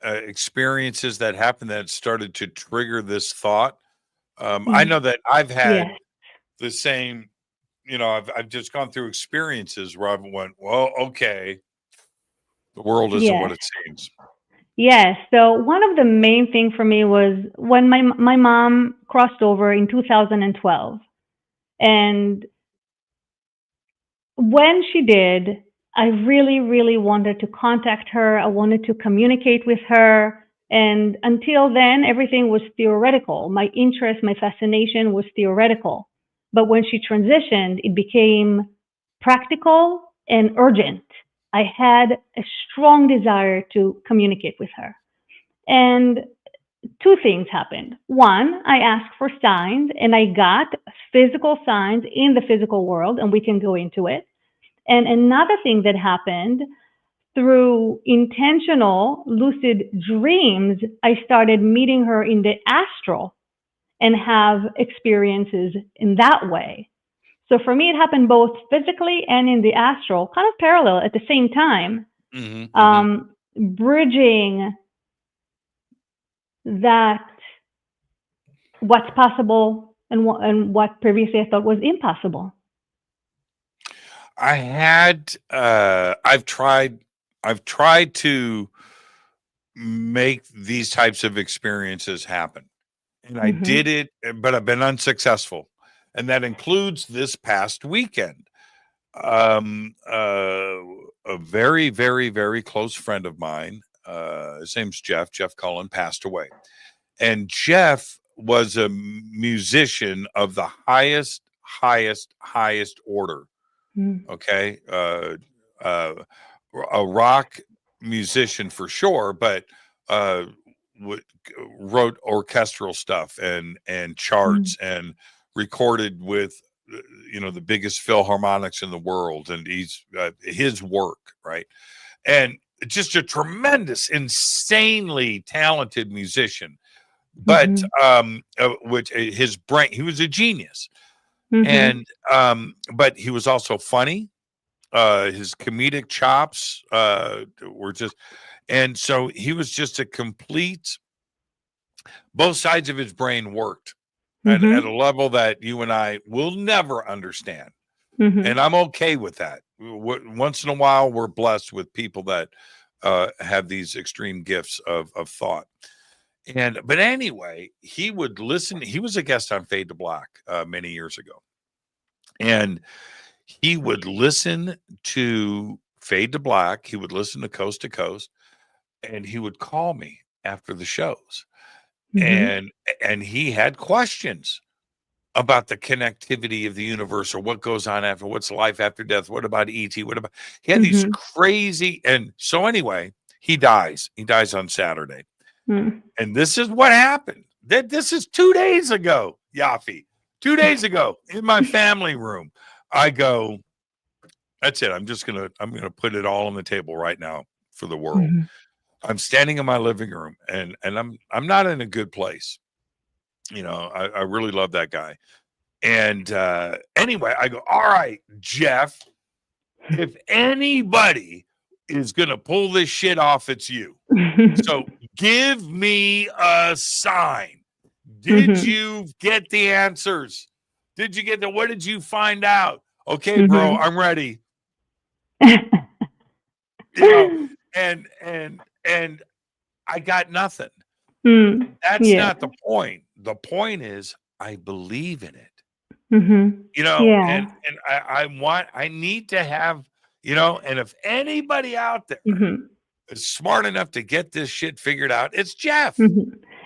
experiences that happened that started to trigger this thought? I know that I've had the same. I've just gone through experiences where I've went, well, okay, the world isn't what it seems. Yes. So one of the main things for me was when my mom crossed over in 2012. And when she did, I really, really wanted to contact her. I wanted to communicate with her. And until then, everything was theoretical. My interest, my fascination was theoretical. But when she transitioned, it became practical and urgent. I had a strong desire to communicate with her. And two things happened. One, I asked for signs and I got physical signs in the physical world, and we can go into it. And another thing that happened, through intentional lucid dreams, I started meeting her in the astral and have experiences in that way. So for me, it happened both physically and in the astral, kind of parallel at the same time, bridging that what's possible and what previously I thought was impossible. I've tried to make these types of experiences happen, and I did it, but I've been unsuccessful. And that includes this past weekend. A very, very, very close friend of mine, his name's Jeff Cullen, passed away. And Jeff was a musician of the highest order. Okay. a rock musician for sure, but wrote orchestral stuff and charts and recorded with the biggest philharmonics in the world, and he's his work, right? And just a tremendous, insanely talented musician. But which his brain, he was a genius. And but he was also funny. His comedic chops were just, and so he was just a complete, both sides of his brain worked at a level that you and I will never understand. And I'm okay with that. Once in a while, we're blessed with people that have these extreme gifts of thought. But anyway, he would listen. He was a guest on Fade to Black many years ago. And he would listen to Fade to Black. He would listen to Coast, and he would call me after the shows. And he had questions about the connectivity of the universe, or what goes on after, what's life after death, what about ET, what about, he had these crazy, and so anyway, he dies on Saturday. And this is what happened. This is 2 days ago, Yafi. 2 days ago in my family room, I go, that's it. I'm going to put it all on the table right now for the world. I'm standing in my living room, and I'm not in a good place. I really love that guy. And anyway, I go, all right, Jeff, if anybody is going to pull this shit off, it's you. So give me a sign. Did you get the answers? Did you get what did you find out? Okay, bro, I'm ready. And I got nothing. That's not the point. The point is I believe in it. And I need to have, and if anybody out there is smart enough to get this shit figured out, it's Jeff.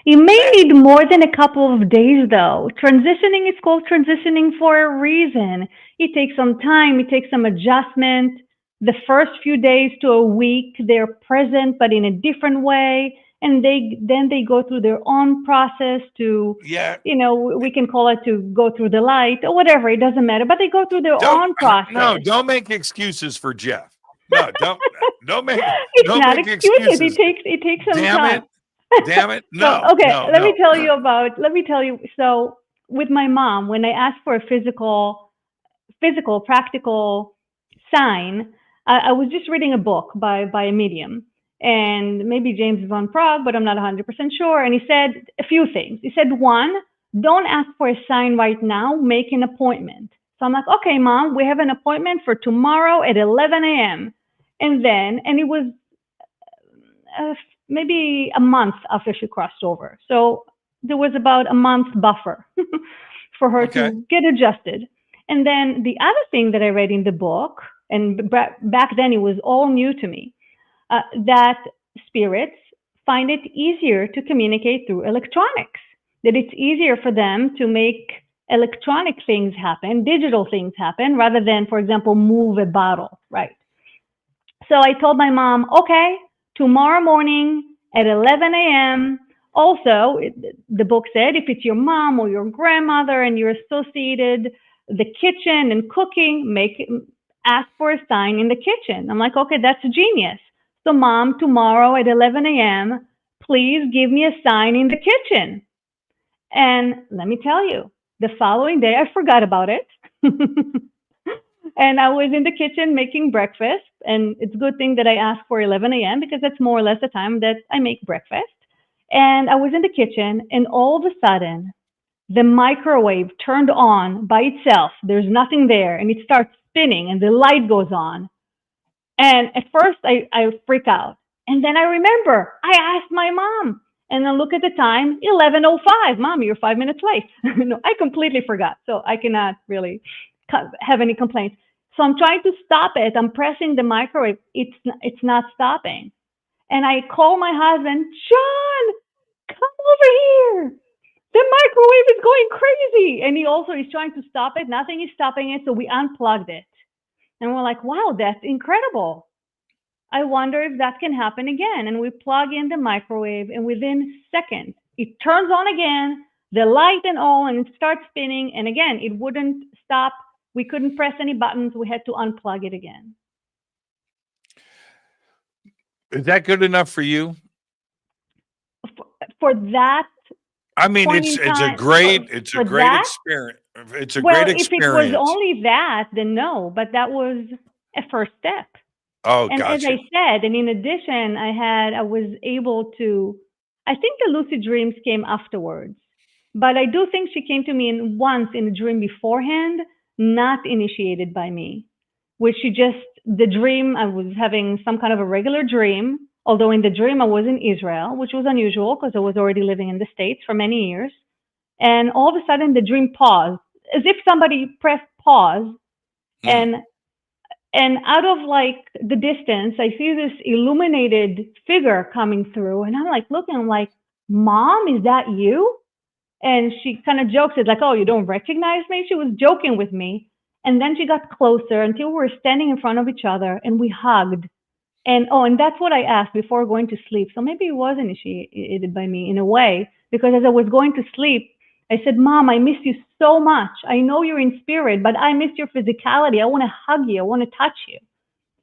You may need more than a couple of days, though. Transitioning is called transitioning for a reason. It takes some time. It takes some adjustment. The first few days to a week, they're present, but in a different way. And then they go through their own process to, we can call it to go through the light or whatever. It doesn't matter. But they go through their own process. No, don't make excuses for Jeff. No, don't make. It's don't not make excuses. It takes some time. Damn it. No. So, okay, let me tell you. So with my mom, when I asked for a physical, practical sign, I was just reading a book by a medium. And maybe James is on Prague, but I'm not 100% sure. And he said a few things. He said, one, don't ask for a sign right now, make an appointment. So I'm like, okay, Mom, we have an appointment for tomorrow at 11 a.m. And it was maybe a month after she crossed over. So there was about a month buffer for her to get adjusted. And then the other thing that I read in the book, and back then it was all new to me, that spirits find it easier to communicate through electronics, that it's easier for them to make electronic things happen, digital things happen, rather than, for example, move a bottle, right? So I told my mom, okay, tomorrow morning at 11 a.m. Also, the book said, if it's your mom or your grandmother and you're associated the kitchen and cooking, ask for a sign in the kitchen. I'm like, okay, that's genius. So Mom, tomorrow at 11 a.m., please give me a sign in the kitchen. And let me tell you, the following day, I forgot about it. And I was in the kitchen making breakfast. And it's a good thing that I asked for 11 a.m. because that's more or less the time that I make breakfast. And I was in the kitchen, and all of a sudden, the microwave turned on by itself. There's nothing there. And it starts spinning, and the light goes on. And at first, I freak out. And then I remember, I asked my mom. And then look at the time, 11:05. Mom, you're 5 minutes late. No, I completely forgot. So I cannot really have any complaints. So I'm trying to stop it. I'm pressing the microwave. It's not stopping. And I call my husband, John, come over here. The microwave is going crazy. And he also is trying to stop it. Nothing is stopping it. So we unplugged it. And we're like, wow, that's incredible. I wonder if that can happen again. And we plug in the microwave, and within seconds, it turns on again, the light and all, and it starts spinning. And again, it wouldn't stop. We couldn't press any buttons. We had to unplug it again. Is that good enough for you? For that, I mean, point it's in it's a time, great for, it's a for great that, experience. It's a well, great if it was experience. only that, then no. But that was a first step. Oh, And as I gotcha. said, and in addition, I was able to, I think the lucid dreams came afterwards, but I do think she came to me once in a dream beforehand, not initiated by me, which the dream, I was having some kind of a regular dream, although in the dream I was in Israel, which was unusual because I was already living in the States for many years. And all of a sudden the dream paused, as if somebody pressed pause, Mm. and out of like the distance, I see this illuminated figure coming through, and I'm like looking, I'm like, Mom, is that you? And she kind of jokes, it's like, oh, you don't recognize me? She was joking with me. And then she got closer until we were standing in front of each other and we hugged. And that's what I asked before going to sleep. So maybe it was initiated by me in a way, because as I was going to sleep, I said, Mom, I miss you so much. I know you're in spirit, but I miss your physicality. I want to hug you. I want to touch you.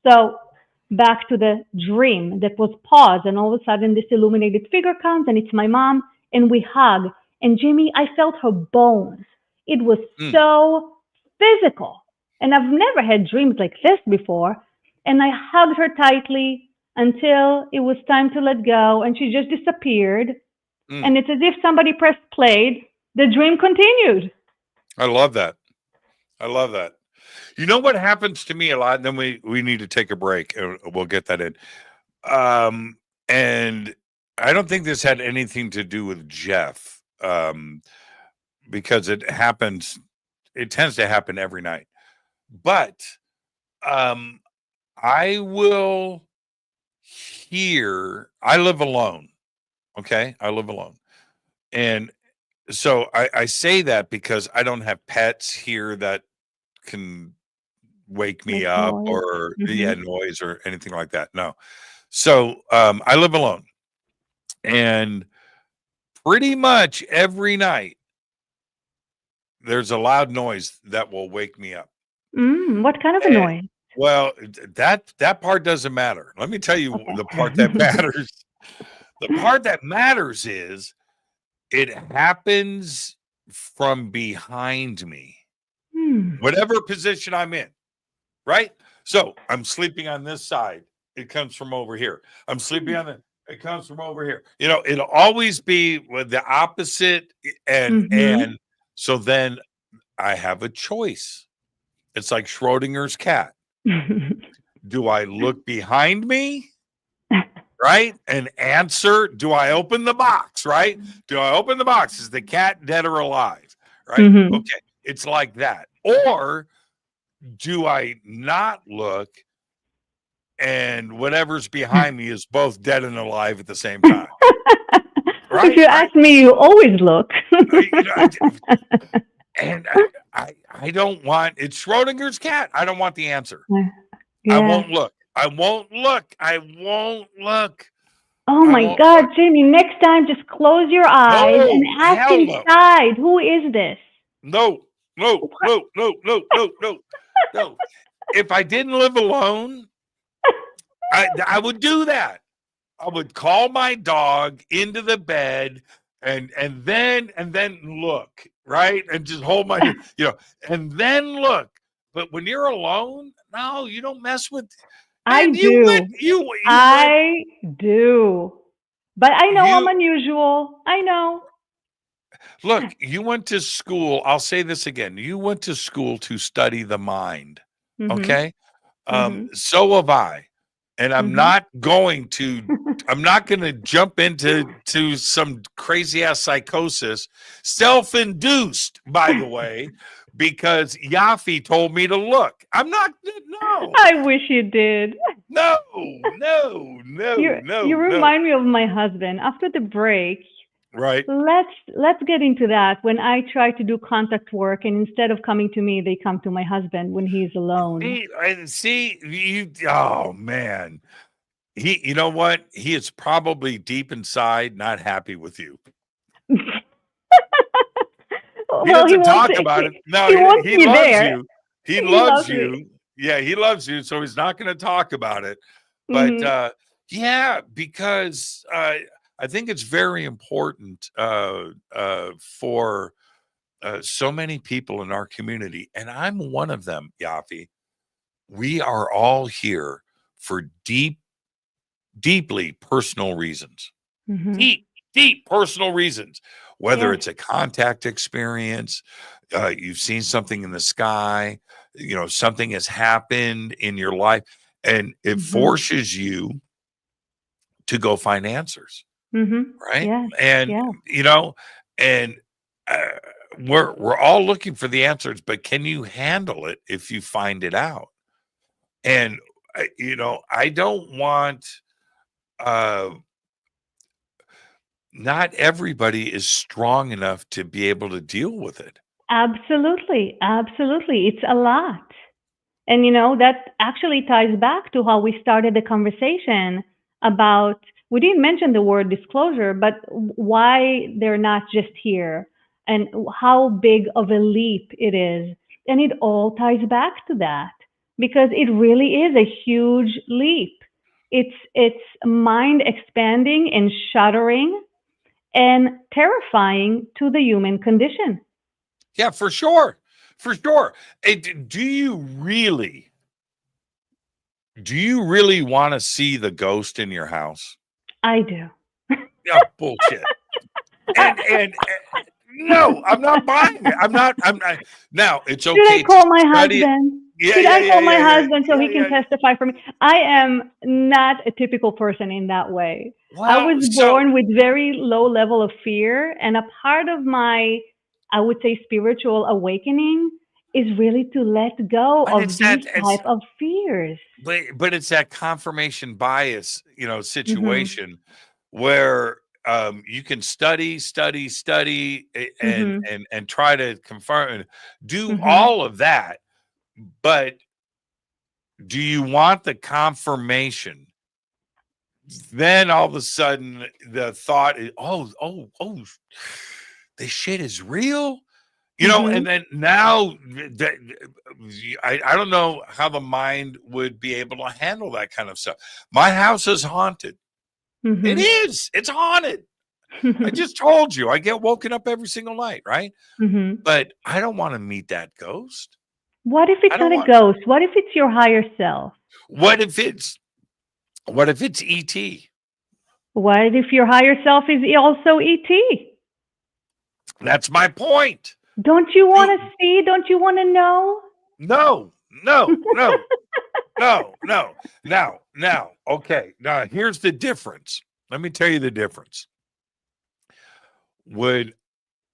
So back to the dream that was paused, and all of a sudden this illuminated figure comes, and it's my mom, and we hug. And Jimmy, I felt her bones. It was Mm. so physical. And I've never had dreams like this before. And I hugged her tightly until it was time to let go, and she just disappeared. Mm. And it's as if somebody pressed play. The dream continued. I love that. I love that. You know what happens to me a lot, and then we need to take a break, and we'll get that in. And I don't think this had anything to do with Jeff, because it tends to happen every night. But I will I live alone. Okay. I live alone. And so I say that because I don't have pets here that can wake me Make up noise. or Mhm. noise or anything like that. No. So I live alone, and pretty much every night there's a loud noise that will wake me up. What kind of a And, noise? well, that part doesn't matter. Let me tell you the part that Okay. matters. The part that matters is it happens from behind me, Hmm. whatever position I'm in, right? So I'm sleeping on this side, it comes from over here. I'm sleeping on it comes from over here. It'll always be with the opposite, and Mhm. so then I have a choice. It's like Schrodinger's cat. Do I look behind me? Right? And answer, do I open the box? Right? Do I open the box? Is the cat dead or alive? Right? Mhm. Okay. It's like that. Or do I not look, and whatever's behind me is both dead and alive at the same time? If Right? you Right? ask me, you always look. And I don't want, it's Schrodinger's cat. I don't want the answer. I Yeah. won't look. I won't look. I won't look. Oh I my won't God, look. Jimmy, next time just close your eyes and No, ask hell no. inside, who is this? No, no, no, no, no, no, no, no. If I didn't live alone, I would do that. I would call my dog into the bed and then look, right? And just hold my, and then look. But when you're alone, no, you don't mess with, I man, do. you went I do. But I know I'm you unusual. I know. look, you went to school. I'll say this again. You went to school to study the mind. Mhm. Okay? Mhm. So have I. And Mhm. I'm not going to jump into some crazy ass psychosis, self-induced, by the way, because Yafi told me to look. I'm not, no, I wish you did. no, no, no, You no, no. remind me of my husband. After the break, Right. let's get into that. When I try to do contact work, and instead of coming to me, they come to my husband when he's alone. See, you, oh man. you know what? He is probably deep inside not happy with you. He Well, doesn't talk about it. No, he wants he me loves there. you. He He loves loves you. me. Yeah, he loves you. So he's not going to talk about it. But Mhm. yeah, because I think it's very important for so many people in our community, and I'm one of them, Yafi. We are all here for deeply personal reasons. Mhm. Deep personal reasons. Whether Yes. it's a contact experience, you've seen something in the sky, something has happened in your life, and it Mhm. forces you to go find answers, Mhm. right? Yes. And Yes. and uh, we're all looking for the answers, but can you handle it if you find it out? And I don't want uh not everybody is strong enough to be able to deal with it. Absolutely. Absolutely. It's a lot. And that actually ties back to how we started the conversation about, we didn't mention the word disclosure, but why they're not just here and how big of a leap it is. And it all ties back to that because it really is a huge leap. It's mind expanding and shuddering and terrifying to the human condition. Yeah, for sure. For sure. Do you really want to see the ghost in your house? I do. Yeah, bullshit. And no, I'm not buying it. I'm not. Now, it's Should I okay to call my study it. husband? Yeah, Should yeah, I yeah, call my yeah, yeah. husband so Yeah, he can yeah. testify for me? I am not a typical person in that way. I Well, was so born with very low level of fear, and a part of my, I would say, spiritual awakening is really to let go but of it's that these it's type of fears. but it's that confirmation bias, Mhm. situation where you can study and Mhm. and try to confirm and do Mhm. all of that, but do you want the confirmation? Then all of a sudden the thought is, oh, this shit is real. And Mhm. then now that I don't know how the mind would be able to handle that kind of stuff. My house is haunted. It Mhm. is. It's haunted. I just told you I get woken up every single night, right? Mhm. But I don't want to meet that ghost. What if I it's don't not a want. ghost? What if it's your higher self? What if it's ET? What if your higher self is also ET? That's my point. Don't you want Do to see? Don't you want to know? no, no, no, no, no. Now, okay. Now here's the difference. Let me tell you the difference. Would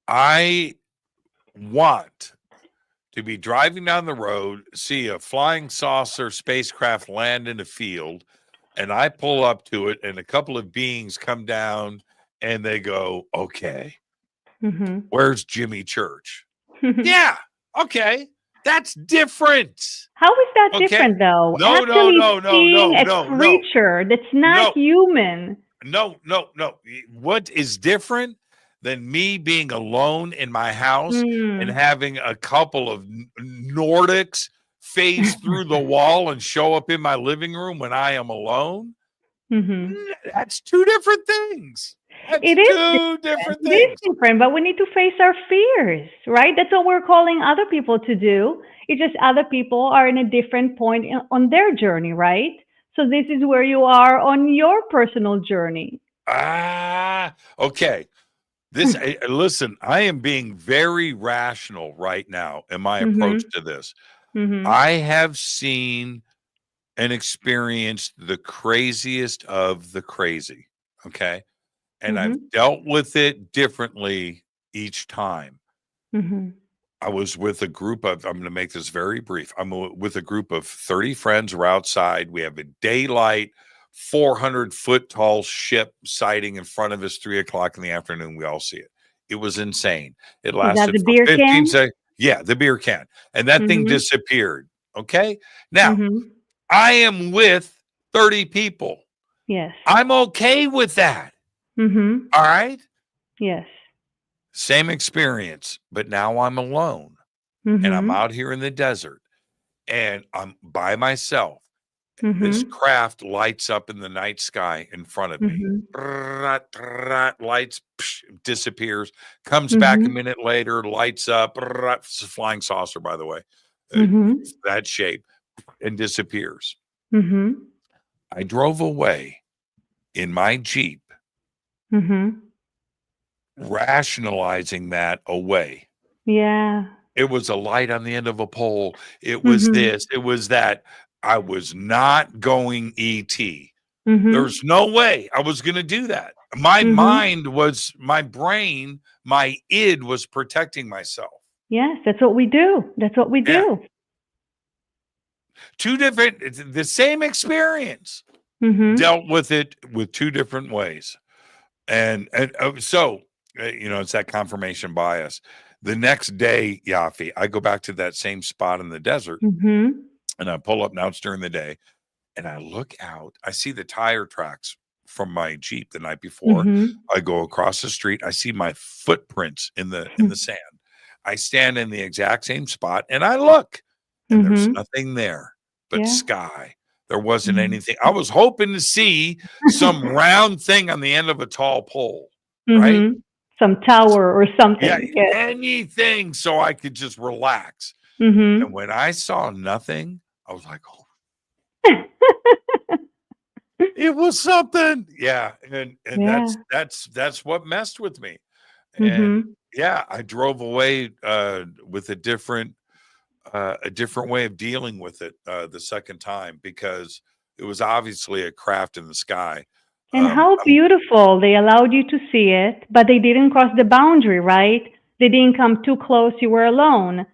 I want to be driving down the road, see a flying saucer spacecraft land in a field, and I pull up to it, and a couple of beings come down and they go, okay, Mhm. where's Jimmy Church? Yeah, okay, that's different. How is that Okay, different, though? no, no, Actually no, no, seeing no, a no, no, creature that's not no, human. no. What is different than me being alone in my house and Hmm. having a couple of Nordics phase through the wall and show up in my living room when I am alone? Mhm. That's two different things. That's It is two different. different It is things. different, but we need to face our fears, right? That's what we're calling other people to do. It's just other people are in a different point on their journey, right? So this is where you are on your personal journey. Okay. Listen, I am being very rational right now in my approach Mhm. to this. Mhm. I have seen and experienced the craziest of the crazy. Okay. And I've Mhm. dealt with it differently each time. Mhm. I was with a group of, I'm going to make this very brief. With a group of 30 friends. We're outside. We have a daylight, 400-foot tall ship sighting in front of us, 3 o'clock in the afternoon. We all see it. It was insane. It Is that lasted the for beer 15 can? seconds. Yeah, the beer can. And that thing Mhm. disappeared. Okay. Now, Mhm. I am with 30 people. Yes. I'm okay with that. Mm-hmm. All right. Yes. Same experience, but now I'm alone and I'm Mm-hmm. out here in the desert and I'm by myself. This Mm-hmm. craft lights up in the night sky in front of me. Mm-hmm. Lights, disappears, comes back a Mm-hmm. minute later, lights up. It's a flying saucer, by the way. Mm-hmm. That shape, and disappears. Mm-hmm. I drove away in my Jeep, Mm-hmm. rationalizing that away. Yeah. It was a light on the end of a pole. It was Mm-hmm. this. It was that. I was not going ET. Mm-hmm. There's no way I was going to do that. My Mm-hmm. mind was, my brain, my id was protecting myself. Yes, that's what we do. That's what we Yeah. do. Two different, it's the same experience, Mm-hmm. dealt with it with two different ways. And so, it's that confirmation bias. The next day, Yafi, I go back to that same spot in the desert Mm-hmm. and I pull up. Now it's during the day and I look out. I see the tire tracks from my Jeep the night before. Mm-hmm. I go across the street. I see my footprints in the sand. I stand in the exact same spot and I look and there's Mm-hmm. nothing there but Yeah. sky. There wasn't Mm-hmm. anything. I was hoping to see some round thing on the end of a tall pole, right? Mm-hmm. Some tower or something. Yeah, Yes. anything so I could just relax. Mm-hmm. And when I saw nothing, I was like, oh, it was something. Yeah. And Yeah. that's what messed with me. Mm-hmm. And yeah, I drove away with a different way of dealing with it the second time because it was obviously a craft in the sky. And how beautiful. They allowed you to see it, but they didn't cross the boundary, right? They didn't come too close. You were alone.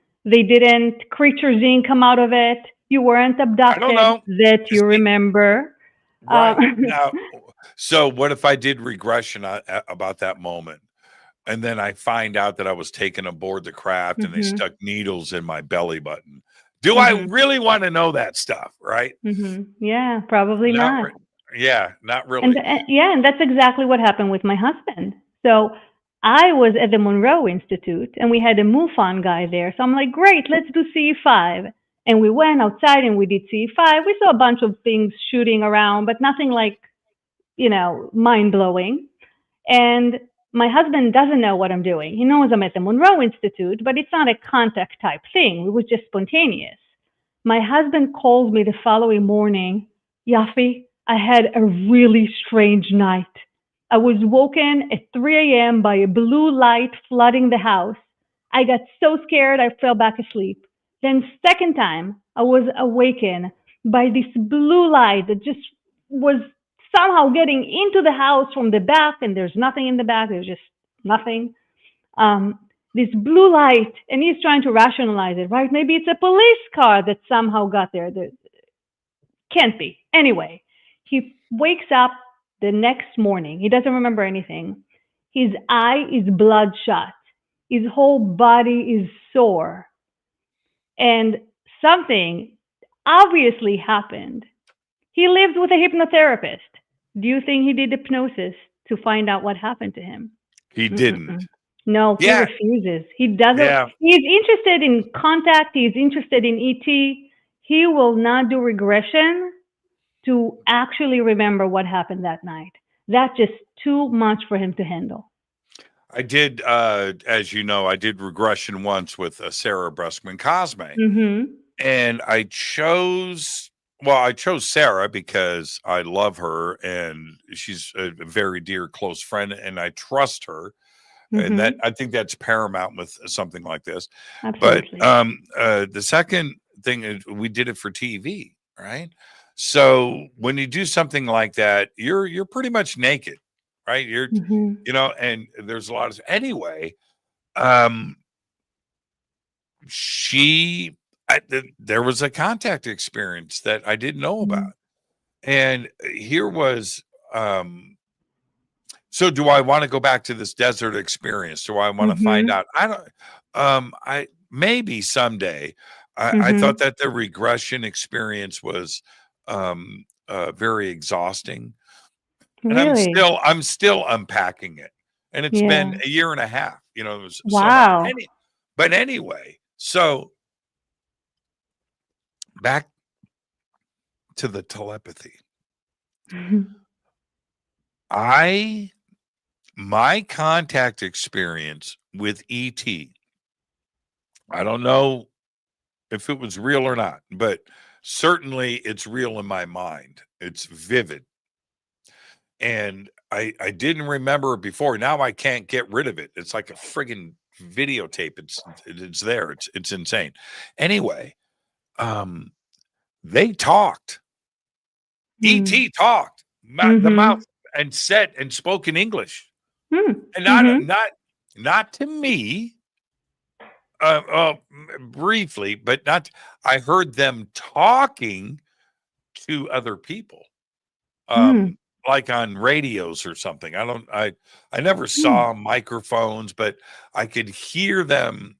Creatures didn't come out of it. You weren't abducted. I don't know. That you remember. Right. Now, so what if I did regression about that moment? And then I find out that I was taken aboard the craft and they Mm-hmm. stuck needles in my belly button. Do I really want to know that stuff? Right. Mm-hmm. Yeah, probably not. Yeah, not really. And that's exactly what happened with my husband. So I was at the Monroe Institute and we had a MUFON guy there. So I'm like, great, let's do CE5. And we went outside and we did CE5. We saw a bunch of things shooting around, but nothing like, mind blowing. And my husband doesn't know what I'm doing. He knows I'm at the Monroe Institute, but it's not a contact type thing. It was just spontaneous. My husband calls me the following morning, Yafi, I had a really strange night. I was woken at 3 a.m. by a blue light flooding the house. I got so scared I fell back asleep. Then second time, I was awakened by this blue light that just was somehow getting into the house from the back, and there's nothing in the back. There's just nothing. This blue light, and he's trying to rationalize it, right? Maybe it's a police car that somehow got there. Can't be. Anyway, he wakes up the next morning. He doesn't remember anything. His eye is bloodshot. His whole body is sore. And something obviously happened. He lived with a hypnotherapist. Do you think he did hypnosis to find out what happened to him? He didn't. No, he Yeah. refuses. He doesn't. Yeah. He's interested in contact. He's interested in ET. He will not do regression to actually remember what happened that night. That's just too much for him to handle. I did, as you know, I did regression once with Sarah Breskman Cosme. Mm-hmm. And I chose Sarah because I love her and she's a very dear, close friend and I trust her. And that I think that's paramount with something like this. Absolutely. But the second thing is we did it for TV, right? So when you do something like that, you're pretty much naked, right? You're and there's a lot of anyway. There was a contact experience that I didn't know about, and here was. So do I want to go back to this desert experience? Do I want to find out? I don't. I maybe someday. I thought that the regression experience was very exhausting. And Really? I'm still unpacking it. And it's been Yeah. a year and a half, you know, there's so much. Wow. But anyway, so back to the telepathy. My contact experience with ET, I don't know if it was real or not, but certainly it's real in my mind. It's vivid. And I didn't remember it before. Now I can't get rid of it. It's like a friggin' videotape. It's there. It's insane. Anyway, they talked. ET talked. The mouth and said and spoke in English. And not to me. Briefly, but not. I heard them talking to other people, like on radios or something. I never saw microphones, but I could hear them.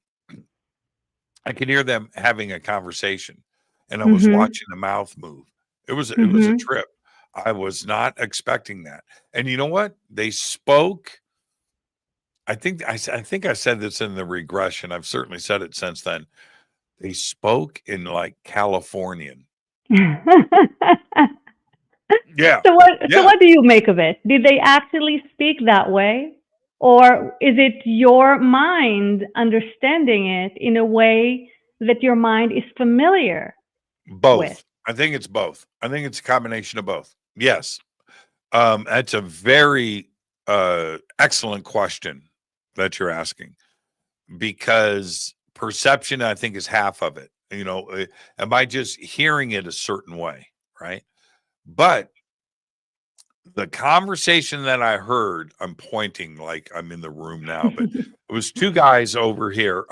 I could hear them having a conversation, and I was watching the mouth move. It was a trip. I was not expecting that. And you know what? They spoke. I think I said this in the regression. I've certainly said it since then. They spoke in like Californian. Yeah. So what do you make of it? Did they actually speak that way? Or is it your mind understanding it in a way that your mind is familiar Both. with? I think it's both. I think it's a combination of both. Yes. That's a very excellent question that you're asking, because perception, I think, is half of it. You know, am I just hearing it a certain way? Right. But the conversation that I heard, I'm pointing like I'm in the room now, but it was two guys over here.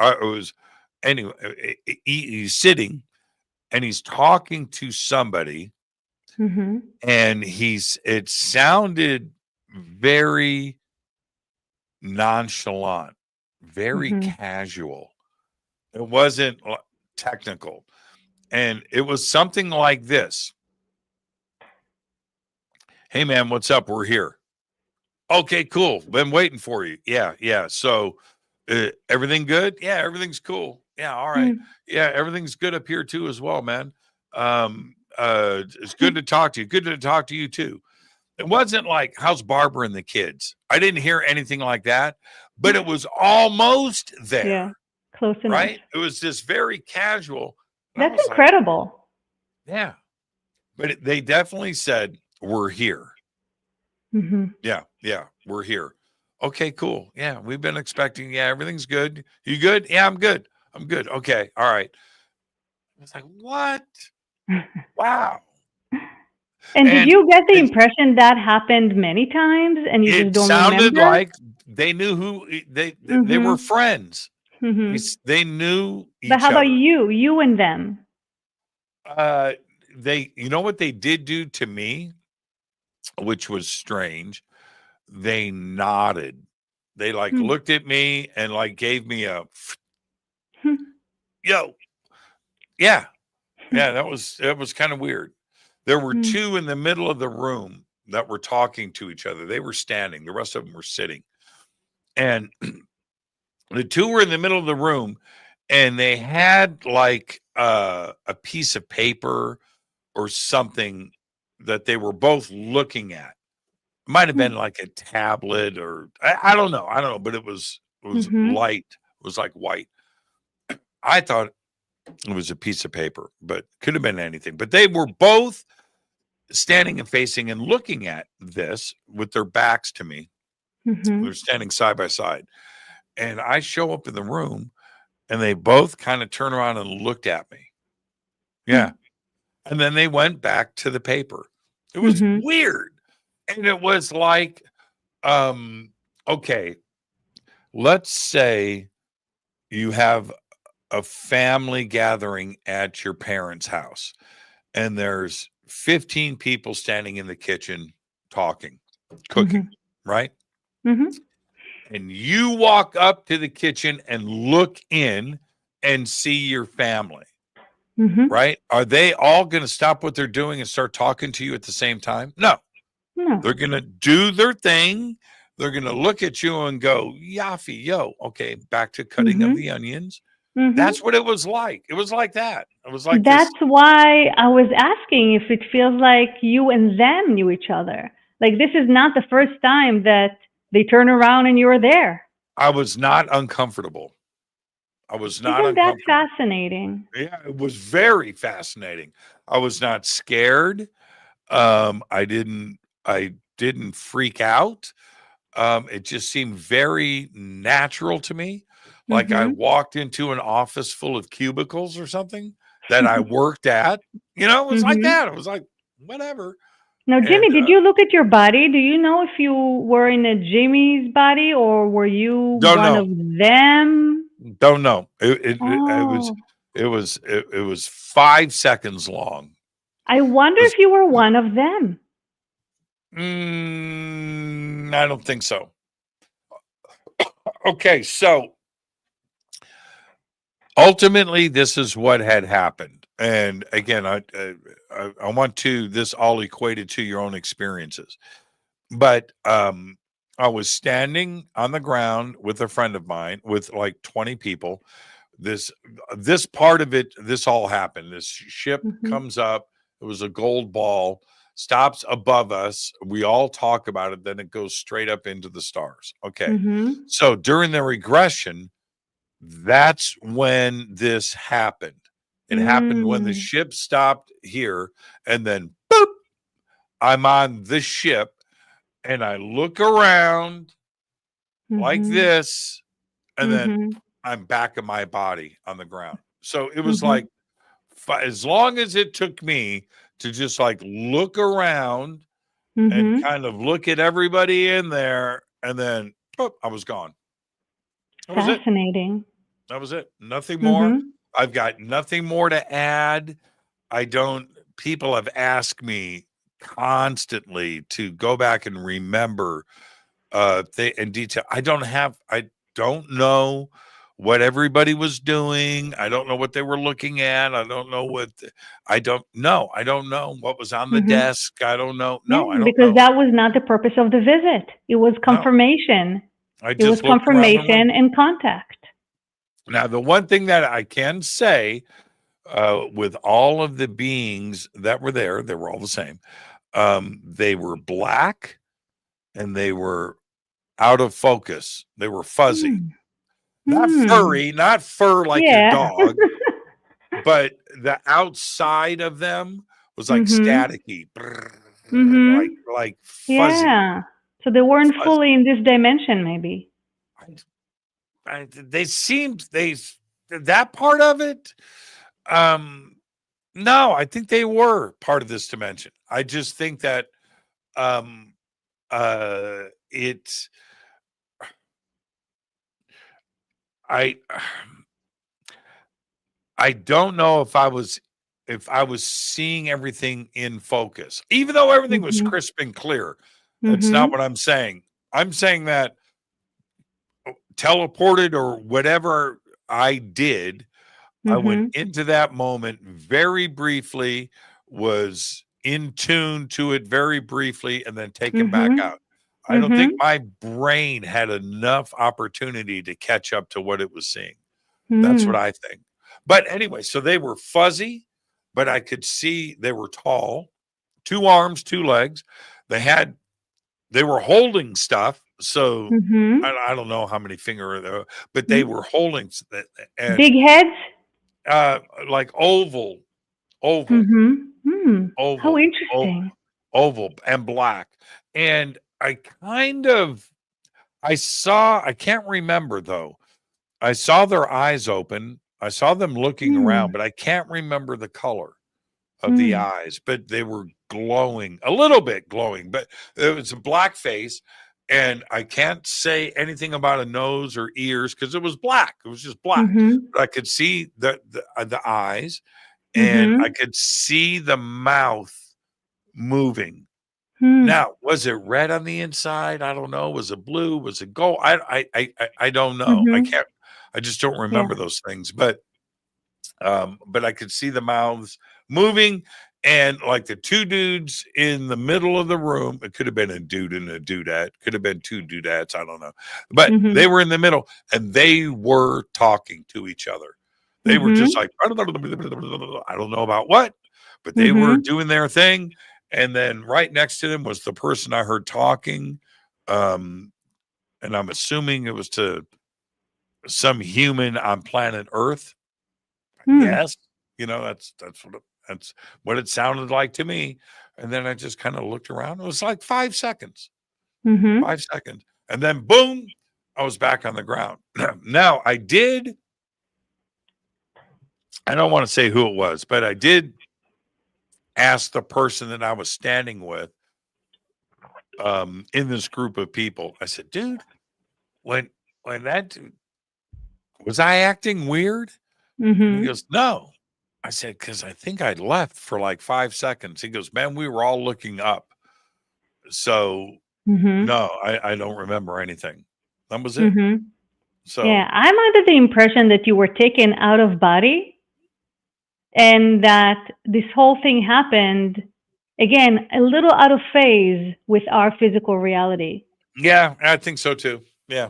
He's sitting and he's talking to somebody, and it sounded very nonchalant, very casual. It wasn't technical. And it was something like this. Hey man, what's up? We're here. Okay, cool. Been waiting for you. Yeah. So everything good? Yeah, everything's cool. Yeah, all right. Yeah, everything's good up here too as well, man. It's good to talk to you. Good to talk to you too. It wasn't like, how's Barbara and the kids? I didn't hear anything like that, but it was almost there. Yeah, close enough. Right? It was just very casual. That's incredible. Yeah. But they definitely said, we're here. Yeah, we're here. Okay, cool. Yeah, we've been expecting. Yeah, everything's good. You good? Yeah, I'm good. Okay, all right. I was like, what? Wow. And did you get the impression that happened many times and you just don't remember? It sounded like they knew who they were friends. They knew each other. But how about you and them? You know what they did do to me, which was strange. They nodded. They like looked at me and like gave me a yo. Yeah. That was kind of weird. There were two in the middle of the room that were talking to each other. They were standing. The rest of them were sitting. And the two were in the middle of the room, and they had like a piece of paper or something that they were both looking at. It might have been like a tablet, or I don't know, but it was light. It was like white. I thought it was a piece of paper, but could have been anything. But they were both standing and facing and looking at this with their backs to me. They're standing side by side. And I show up in the room, and they both kind of turned around and looked at me. Yeah. And then they went back to the paper. It was weird. And it was like, okay, let's say you have a family gathering at your parents' house, and there's 15 people standing in the kitchen talking, cooking, right? And you walk up to the kitchen and look in and see your family, right? Are they all going to stop what they're doing and start talking to you at the same time? No. No. They're going to do their thing. They're going to look at you and go, Yafi, yo, okay, back to cutting of Mhm. the onions. Mhm. That's what it was like. It was like that. It was like this. That's why I was asking if it feels like you and them knew each other. Like this is not the first time that they turn around and you're there. I was not uncomfortable. I was not Isn't that uncomfortable. fascinating? Yeah, it was very fascinating. I was not scared. I didn't freak out. It just seemed very natural to me. Like I Mhm. walked into an office full of cubicles or something that I worked at. You know, it was like Mhm. that. It was like, whatever. Now, And Jimmy, did you look at your body? Do you know if you were in a Jimmy's body or were you don't one know. of them? Don't know. It was Oh, it was 5 seconds long. I wonder It if you were one of them. I don't think so. Okay, so ultimately, this is what had happened. And again, I want to this all equated to your own experiences. But I was standing on the ground with a friend of mine with like 20 people. This part of it, this all happened. This ship Mhm. comes up. It was a gold ball, stops above us. We all talk about it. Then it goes straight up into the stars. Okay. Mhm. So during the regression, that's when this happened. It happened when the Mm. ship stopped here, and then boop, I'm on the ship, and I look around like Mhm. this, and then Mhm. I'm back in my body on the ground. So it was like Mhm. as long as it took me to just like look around and Mhm. kind of look at everybody in there, and then boop, I was gone. That was it. Fascinating. That was it. Nothing more. Mhm. I've got nothing more to add. I don't, people have asked me constantly to go back and remember in detail. I don't know what everybody was doing. I don't know what they were looking at. I don't know I don't know what was on the Mhm. desk. I don't know. Yeah, No, I don't because know. that was not the purpose of the visit. It was No, confirmation. I It was just looked around the room. confirmation and contact. Now, the one thing that I can say with all of the beings that were there, they were all the same. They were black and they were out of focus. They were fuzzy, Hmm. not Hmm. furry, not fur like your Yeah. dog, but the outside of them was like Mhm. staticky, Mhm. like fuzzy, Yeah. So they weren't fuzzy. fully in this dimension, maybe. They seemed that part of it. Um, no, I think they were part of this dimension. I just think that um it I I don't know if I was seeing everything in focus, even though everything was Mhm. crisp and clear. That's not Mhm. what I'm saying. I'm saying that teleported or whatever I did, I went Mhm. into that moment very briefly, was in tune to it very briefly, and then taken back Mhm. out. I don't think Mhm. my brain had enough opportunity to catch up to what it was seeing. That's what Mhm. I think. But anyway, so they were fuzzy, but I could see they were tall, 2 arms, 2 legs. They were holding stuff. So Mhm. I don't know how many but they Mhm. were holding and Big heads? uh, like oval, Mhm. Hmm. How oval, o- interesting. oval, and black. And I can't remember though. I saw their eyes open. I saw them looking around, Hmm. but I can't remember the color of the Hmm. eyes, but they were glowing, a little bit glowing, but it was a black face. And I can't say anything about a nose or ears because it was black. It was just black. Mhm. But I could see the eyes and I Mhm. could see the mouth moving. Hmm. Now, was it red on the inside? I don't know. Was it blue? Was it gold? I don't know. Mhm. I just don't Yeah. remember those things. But I could see the mouths moving, And like the two dudes in the middle of the room, it could have been a dude and a dudette, could have been two dudettes, I don't know. But they were in the middle and they were talking to each other. They were just like, I don't know about what, but they were doing their thing. And then right next to them was the person I heard talking. And I'm assuming it was to some human on planet Earth. Yes. You know, that's what it sounded like to me. And then I just kind of looked around. It was like 5 seconds. 5 seconds. And then boom, I was back on the ground. Now I don't want to say who it was, but I did ask the person that I was standing with in this group of people. I said, dude, when that dude, was I acting weird? And he goes, no. I said, because I think I left for like 5 seconds. He goes, man, we were all looking up. So no, I don't remember anything. That was it. So yeah, I'm under the impression that you were taken out of body and that this whole thing happened, again, a little out of phase with our physical reality. yeah, I think so too. Yeah,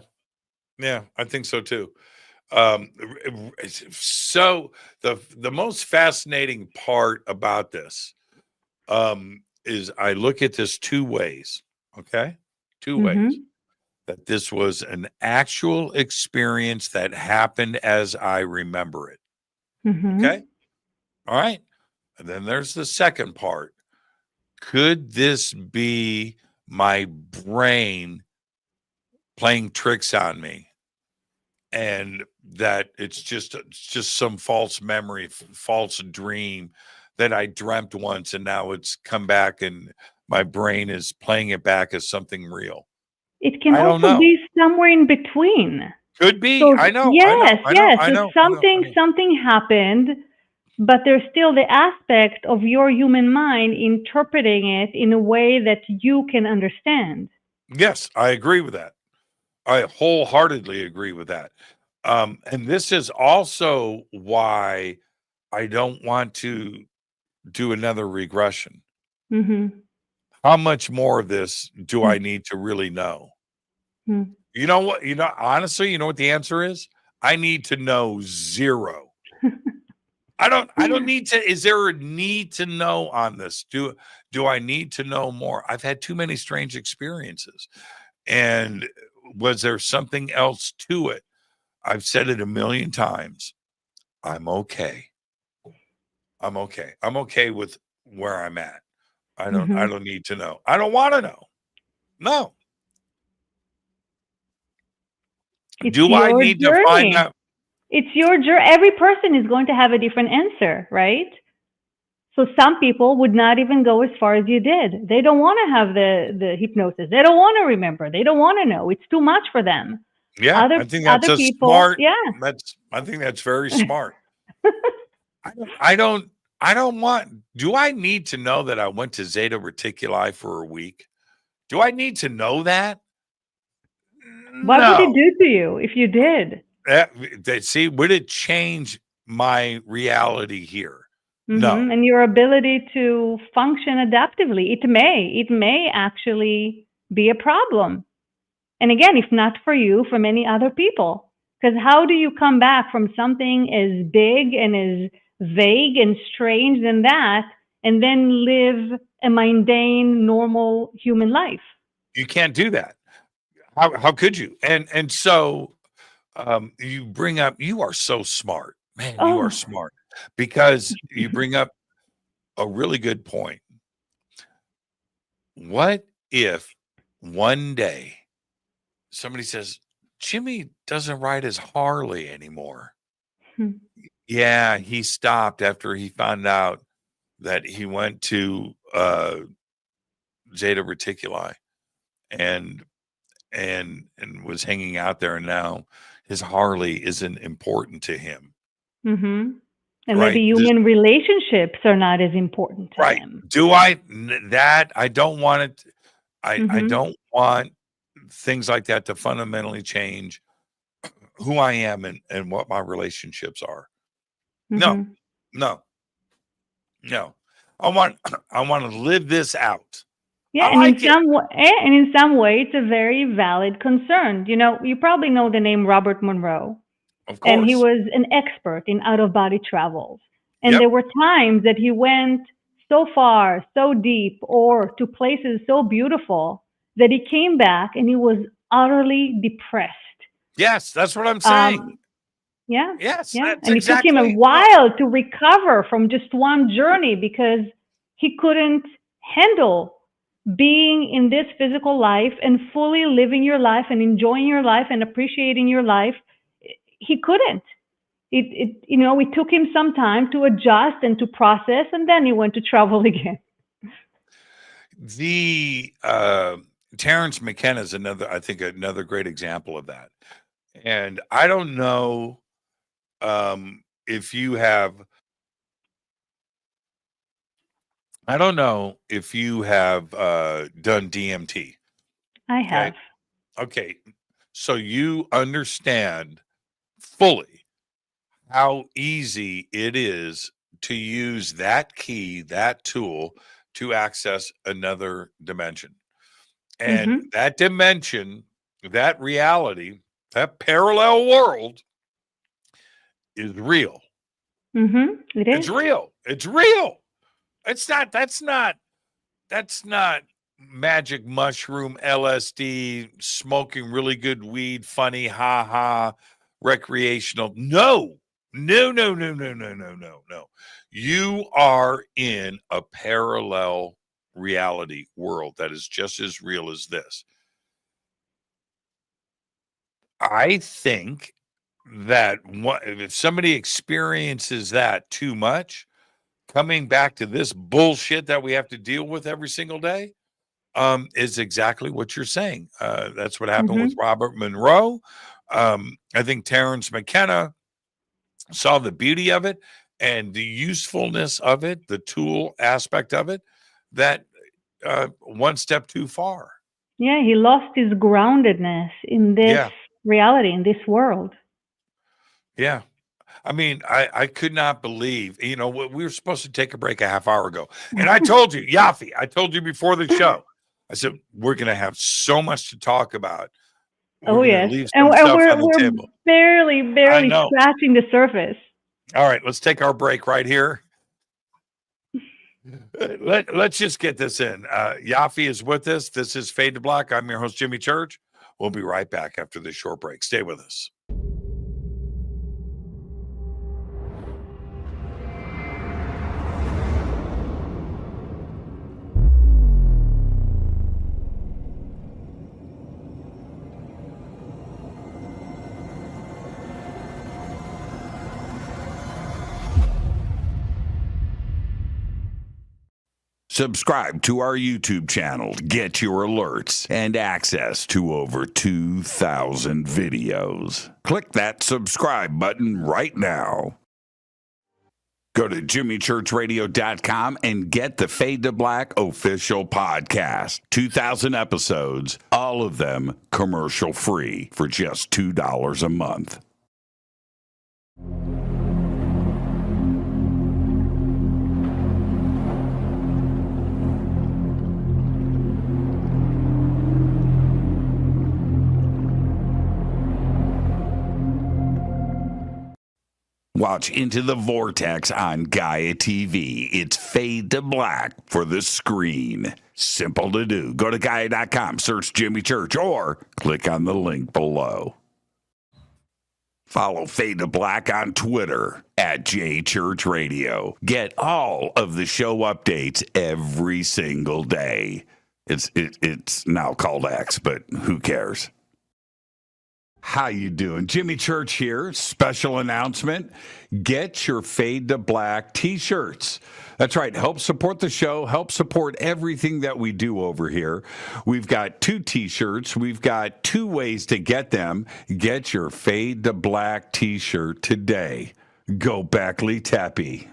I think so too. So the most fascinating part about this is I look at this two ways. Okay, two ways. That this was an actual experience that happened as I remember it. Okay. All right. And then there's the second part. Could this be my brain playing tricks on me? And that it's just some false memory, false dream that I dreamt once, and now it's come back and my brain is playing it back as something real. It can also be somewhere in between. Could be. So, I know. Yes, I know. Something happened, but there's still the aspect of your human mind interpreting it in a way that you can understand. Yes, I agree with that. I wholeheartedly agree with that. And this is also why I don't want to do another regression. How much more of this do I need to really know? You know what? Honestly, you know what the answer is? I need to know zero. I don't need to. Is there a need to know on this? Do I need to know more? I've had too many strange experiences. And was there something else to it? I've said it a million times. I'm okay. I'm okay. I'm okay with where I'm at. I don't need to know. I don't want to know. No. Do I need to find out? It's your journey. Every person is going to have a different answer, right? So some people would not even go as far as you did. They don't want to have the hypnosis. They don't want to remember. They don't want to know. It's too much for them. Yeah, I think that's a smart. Yeah, I think that's very smart. I don't want. Do I need to know that I went to Zeta Reticuli for a week? Do I need to know that? What would it do to you if you did? See, would it change my reality here? No. And your ability to function adaptively. It may actually be a problem. And again, if not for you, for many other people. Because how do you come back from something as big and as vague and strange than that and then live a mundane, normal human life? You can't do that. How could you? And so you bring up, you are so smart, man. You are smart because you bring up a really good point. What if one day somebody says, Jimmy doesn't ride his Harley anymore? Yeah, he stopped after he found out that he went to Zeta Reticuli and was hanging out there, and now his Harley isn't important to him. And maybe human relationships are not as important to him. Do I don't want it. I don't want things like that to fundamentally change who I am and what my relationships are. No. I want to live this out. Yeah, I like it. And in some way, it's a very valid concern. You know, you probably know the name Robert Monroe, Of and he course. was an expert in out-of-body travels. And Yep. there were times that he went so far, so deep, or to places so beautiful that he came back and he was utterly depressed. Yes, that's what I'm saying. Yeah, Yes, yeah. that's And it took him a exactly. while to recover from just one journey because he couldn't handle being in this physical life and fully living your life and enjoying your life and appreciating your life. He couldn't. It took him some time to adjust and to process, and then he went to travel again. The Terrence McKenna is another great example of that. And I don't know if you have done DMT. I have. Okay. So you understand fully how easy it is to use that key, that tool to access another dimension. And that dimension, that reality, that parallel world is real. It is. It's real. It's real. That's not magic mushroom, LSD, smoking really good weed, funny, recreational. No. You are in a parallel reality world that is just as real as this. I think that if somebody experiences that too much, coming back to this bullshit that we have to deal with every single day, is exactly what you're saying. That's what happened with Robert Monroe. I think Terrence McKenna saw the beauty of it and the usefulness of it, the tool aspect of it, that one step too far. Yeah, he lost his groundedness in this reality, in this world. Yeah. I mean, I could not believe, we were supposed to take a break a half hour ago. And I told you, Yafi, I told you before the show, I said, we're going to have so much to talk about. We're yes. Leave some stuff on the table. Barely scratching the surface. All right, let's take our break right here. Let's just get this in. Yafi is with us. This is Fade to Black. I'm your host, Jimmy Church. We'll be right back after this short break. Stay with us. Subscribe to our YouTube channel to get your alerts and access to over 2,000 videos. Click that subscribe button right now. Go to jimmychurchradio.com and get the Fade to Black official podcast. 2,000 episodes, all of them commercial free for just $2 a month. Watch Into the Vortex on Gaia TV. It's Fade to Black for the screen. Simple to do. Go to Gaia.com, search Jimmy Church, or click on the link below. Follow Fade to Black on Twitter at JChurchRadio. Get all of the show updates every single day. It's now called X, but who cares? How you doing? Jimmy Church here. Special announcement. Get your Fade to Black t-shirts. That's right. Help support the show. Help support everything that we do over here. We've got 2 t-shirts. We've got 2 ways to get them. Get your Fade to Black t-shirt today. Go Beckley Teppy.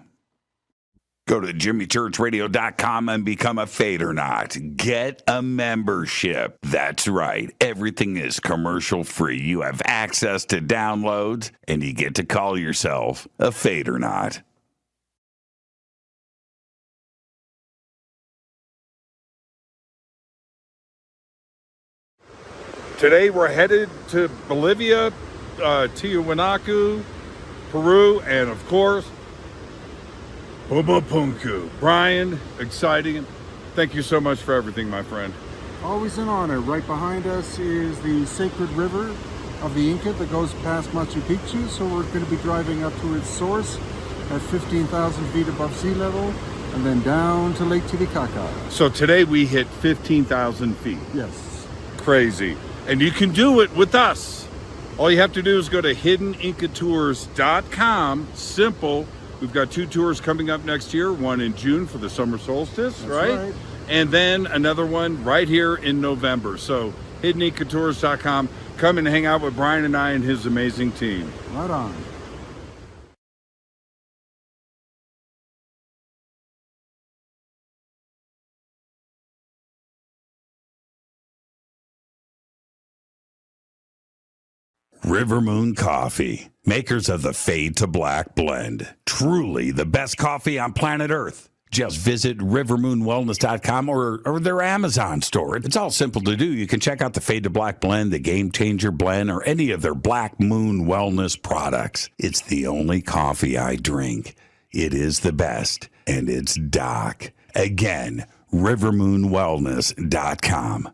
Go to jimmychurchradio.com and become a Fadernaut. Get a membership. That's right. Everything is commercial free. You have access to downloads, and you get to call yourself a Fadernaut. Today we're headed to Bolivia, Tiwanaku, Peru, and of course, Pumapunku. Brian, exciting. Thank you so much for everything, my friend. Always an honor. Right behind us is the sacred river of the Inca that goes past Machu Picchu. So we're going to be driving up to its source at 15,000 feet above sea level and then down to Lake Titicaca. So today we hit 15,000 feet. Yes. Crazy. And you can do it with us. All you have to do is go to hiddenincatours.com. Simple. We've got 2 tours coming up next year, one in June for the summer solstice, That's right? And then another one right here in November. So hiddenincatours.com. Come and hang out with Brian and I and his amazing team. Right on. River Moon Coffee, makers of the Fade to Black blend. Truly the best coffee on planet Earth. Just visit rivermoonwellness.com or their Amazon store. It's all simple to do. You can check out the Fade to Black blend, the Game Changer blend, or any of their Black Moon Wellness products. It's the only coffee I drink. It is the best, and it's Doc. Again, rivermoonwellness.com.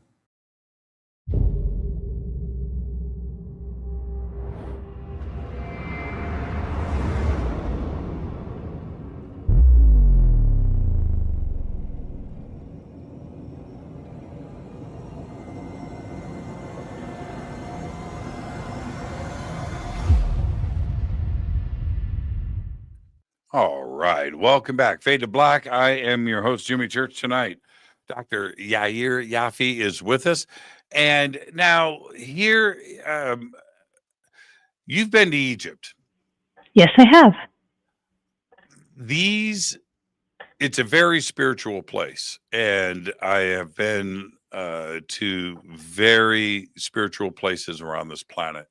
All right. Welcome back. Fade to Black. I am your host, Jimmy Church. Tonight, Dr. Yair Yafi is with us. And now here, you've been to Egypt. Yes, I have. It's a very spiritual place. And I have been to very spiritual places around this planet.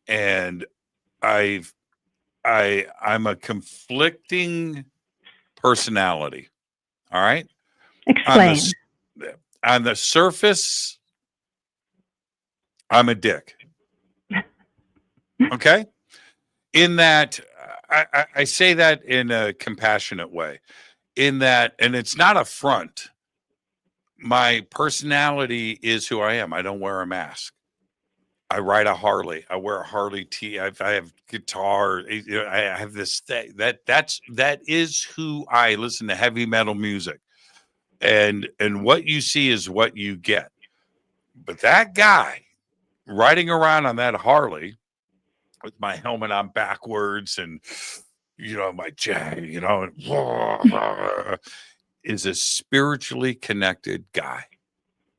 And I'm a conflicting personality. All right. Explain. On the surface, I'm a dick. Okay. In that, I say that in a compassionate way. In that, and it's not a front. My personality is who I am. I don't wear a mask. I ride a Harley. I wear a Harley tee. I have guitar. I have this thing that is who I listen to heavy metal music, and what you see is what you get. But that guy riding around on that Harley with my helmet on backwards and my jag, is a spiritually connected guy,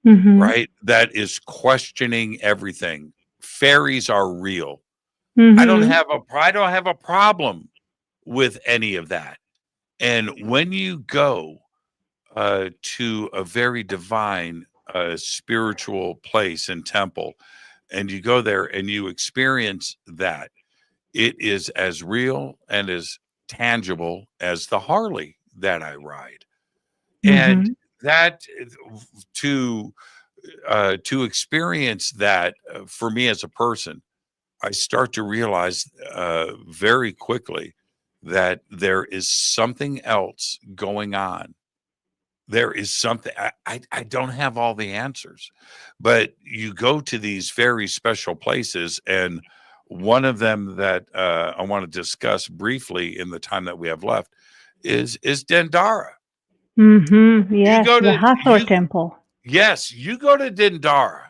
right? That is questioning everything. Fairies are real. I don't have a problem with any of that. And when you go to a very divine spiritual place and temple, and you go there and you experience that, it is as real and as tangible as the Harley that I ride. And that to experience that for me as a person, I start to realize very quickly that there is something else going on. There is something, I don't have all the answers, but you go to these very special places. And one of them that I want to discuss briefly in the time that we have left is Dendara. Yes, the Hathor Temple. Yes, you go to Dendara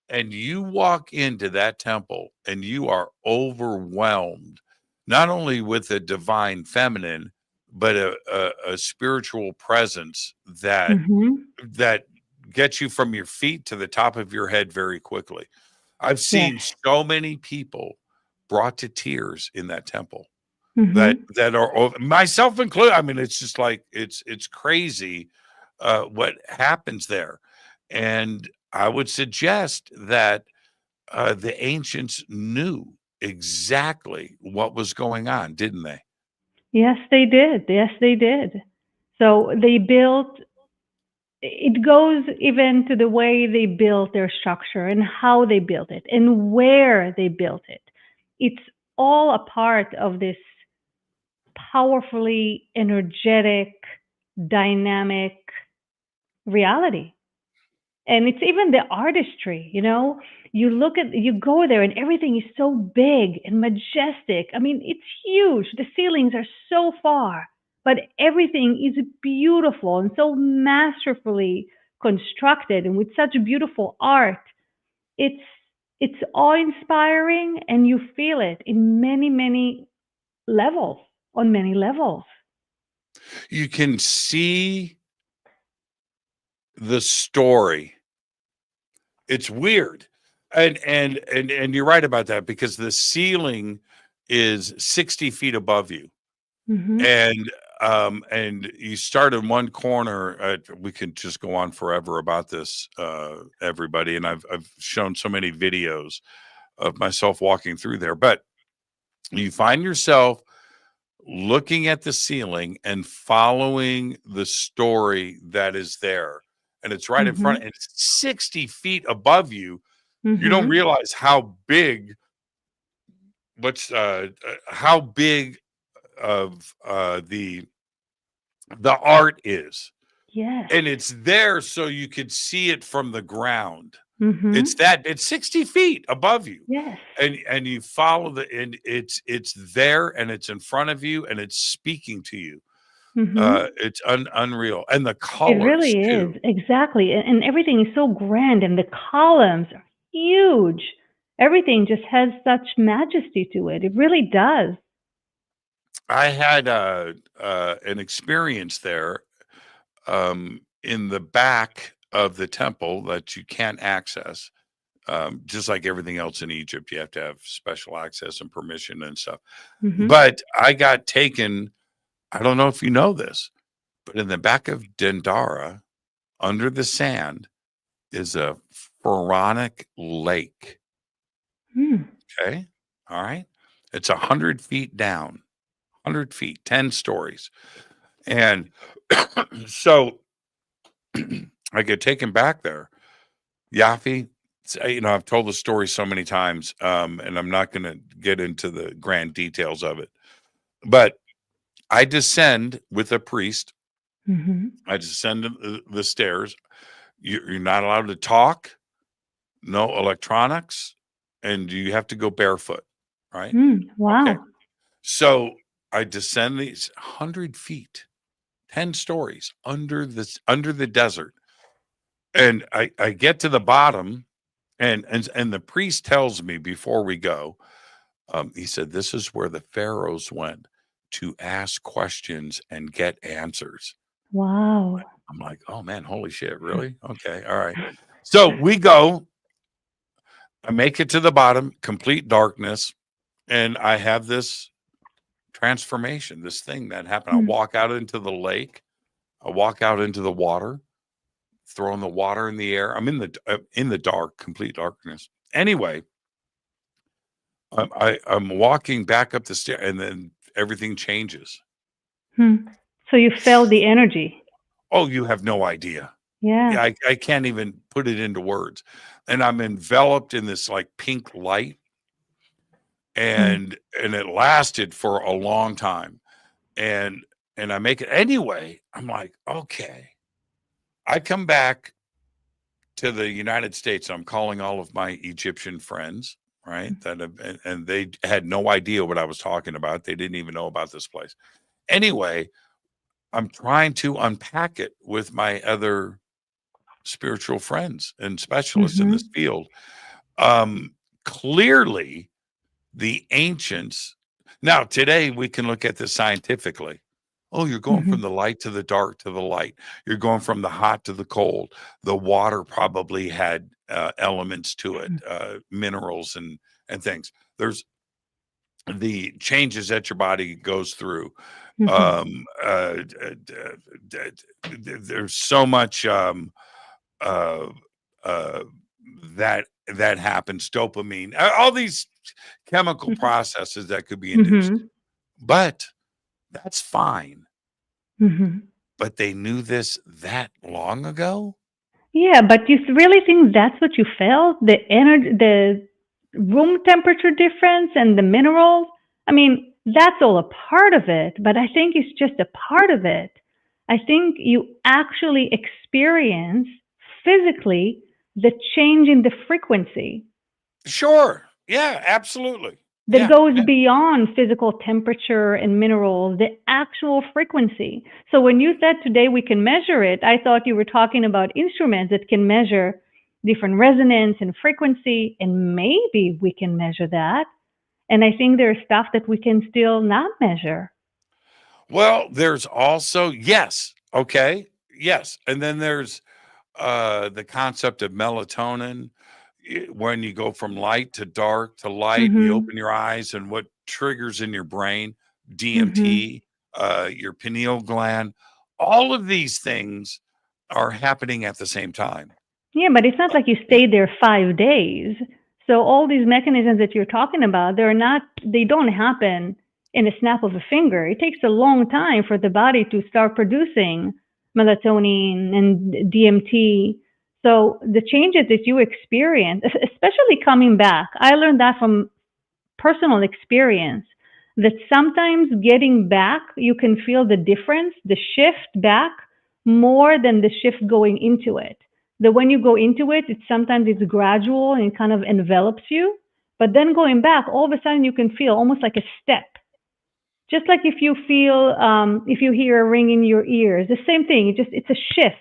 and you walk into that temple and you are overwhelmed, not only with the divine feminine, but a spiritual presence that gets you from your feet to the top of your head very quickly. I've seen so many people brought to tears in that temple. That are, myself included. I mean, it's just like it's crazy what happens there. And I would suggest that the ancients knew exactly what was going on, didn't they? Yes, they did. So they built it goes even to the way they built their structure and how they built it and where they built it. It's all a part of this powerfully energetic, dynamic reality. And it's even the artistry, you go there and everything is so big and majestic. I mean, it's huge. The ceilings are so far, but everything is beautiful and so masterfully constructed and with such beautiful art. It's it's awe-inspiring and you feel it in many, many levels, on many levels. You can see the story. It's weird. And you're right about that, because the ceiling is 60 feet above you. Hmm. And you start in one corner. We can just go on forever about this, everybody. And I've shown so many videos of myself walking through there, but you find yourself looking at the ceiling and following the story that is there. And it's right in front, Hmm. and it's 60 feet above you. You don't Hmm. realize how big, how big of the art is. Yes. And it's there so you could see it from the ground. Hmm. It's 60 feet above you. Yes. And you follow and it's there, and it's in front of you, and it's speaking to you. Hmm. It's unreal. And the It colors really is. too. Exactly. And everything is so grand and the columns are huge. Everything just has such majesty to it. It really does. I had an experience there, in the back of the temple that you can't access. Just like everything else in Egypt, you have to have special access and permission and stuff. Hmm. But I got taken, I don't know if you know this, but in the back of Dendara, under the sand, is a pharaonic lake. Mm. Okay. All right. It's 100 feet down, 100 feet, 10 stories. And so I get taken back there. Yafi, I've told the story so many times, and I'm not going to get into the grand details of it. But I descend with a priest. Hmm. I descend the stairs. You're not allowed to talk, no electronics, and you have to go barefoot, right? Mm. Okay. Wow. So I descend these 100 feet, 10 stories under the desert. And I get to the bottom, and the priest tells me before we go, he said, this is where the pharaohs went to ask questions and get answers. Wow. I'm like, oh man, holy shit, really? Okay, all right. So we go. I make it to the bottom, complete darkness, and I have this transformation, this thing that happened. I Mm. walk out into the lake. I walk out into the water, throwing the water in the air. I'm in the dark, complete darkness. Anyway, I'm walking back up the stair, and then everything changes. Hmm. So you felt the energy. Oh, you have no idea. Yeah. Yeah, I can't even put it into words. And I'm enveloped in this like pink light, Mm. and it lasted for a long time. And I make it anyway. I'm like, okay. I come back to the United States. I'm calling all of my Egyptian friends, right? That have, and they had no idea what I was talking about. They didn't even know about this place. Anyway, I'm trying to unpack it with my other spiritual friends and specialists in Hmm. this field. Clearly, the ancients. Now, today we can look at this scientifically. Oh, you're going Hmm. from the light to the dark to the light. You're going from the hot to the cold. The water probably had elements to it, minerals and things. There's the changes that your body goes through. Hmm. There's so much uh, uh, that happens. Dopamine, all these chemical processes that could be induced, Hmm. but that's fine. Hmm. but they knew this that long ago? Yeah, but you really think that's what you felt? The energy, the room temperature difference and the minerals? I mean, that's all a part of it, but I think it's just a part of it. I think you actually experience physically the change in the frequency Sure. Yeah, absolutely. that Yeah. goes beyond physical temperature and minerals, the actual frequency. So when you said today we can measure it, I thought you were talking about instruments that can measure different resonance and frequency, and maybe we can measure that. And I think there's stuff that we can still not measure. Well, there's also, yes. Okay. Yes. And then there's the concept of melatonin. When you go from light to dark to light and you Mm-hmm. open your eyes, and what triggers in your brain, Mm-hmm. DMT, your pineal gland, all of these things are happening at the same time. Yeah, but it's not like you stayed there 5 days. So all these mechanisms that you're talking about, they don't happen in a snap of a finger. It takes a long time for the body to start producing melatonin and DMT. So the changes that you experience, especially coming back, I learned that from personal experience that sometimes getting back, you can feel the difference, the shift back more than the shift going into it. That when you go into it, sometimes it's gradual and it kind of envelops you. But then going back, all of a sudden you can feel almost like a step. Just like if you feel, if you hear a ring in your ears, the same thing. It's a shift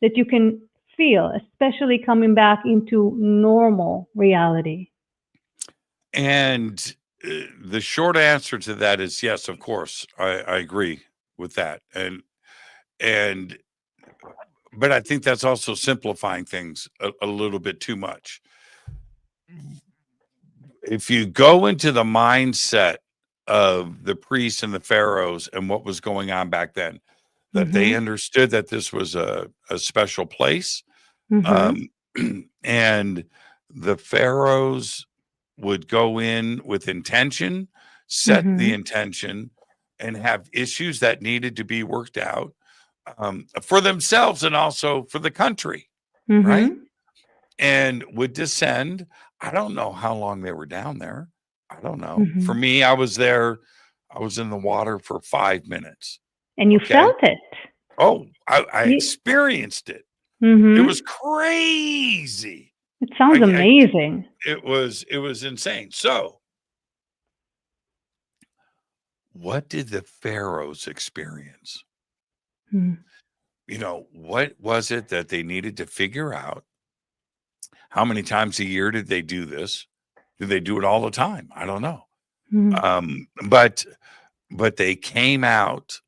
that you can feel, especially coming back into normal reality. And the short answer to that is yes, of course. I agree with that. And but I think that's also simplifying things a little bit too much. If you go into the mindset of the priests and the pharaohs and what was going on back then, that they Mm-hmm. understood that this was a special place. Mm-hmm. And the pharaohs would go in with intention, set the Mm-hmm. intention, and have issues that needed to be worked out for themselves and also for the country, right? Mm-hmm. And would descend. I don't know how long they were down there. I don't know. For Mm-hmm. me, I was there. I was in the water for 5 minutes. And you Okay. felt it. Oh, I You, experienced it. It was mm-hmm. crazy. It sounds I amazing. it was insane. So, what did the pharaohs experience? Mm. What was it that they needed to figure out? How many times a year did they do this? Did they do it all the time? I don't know. Mm. But they came out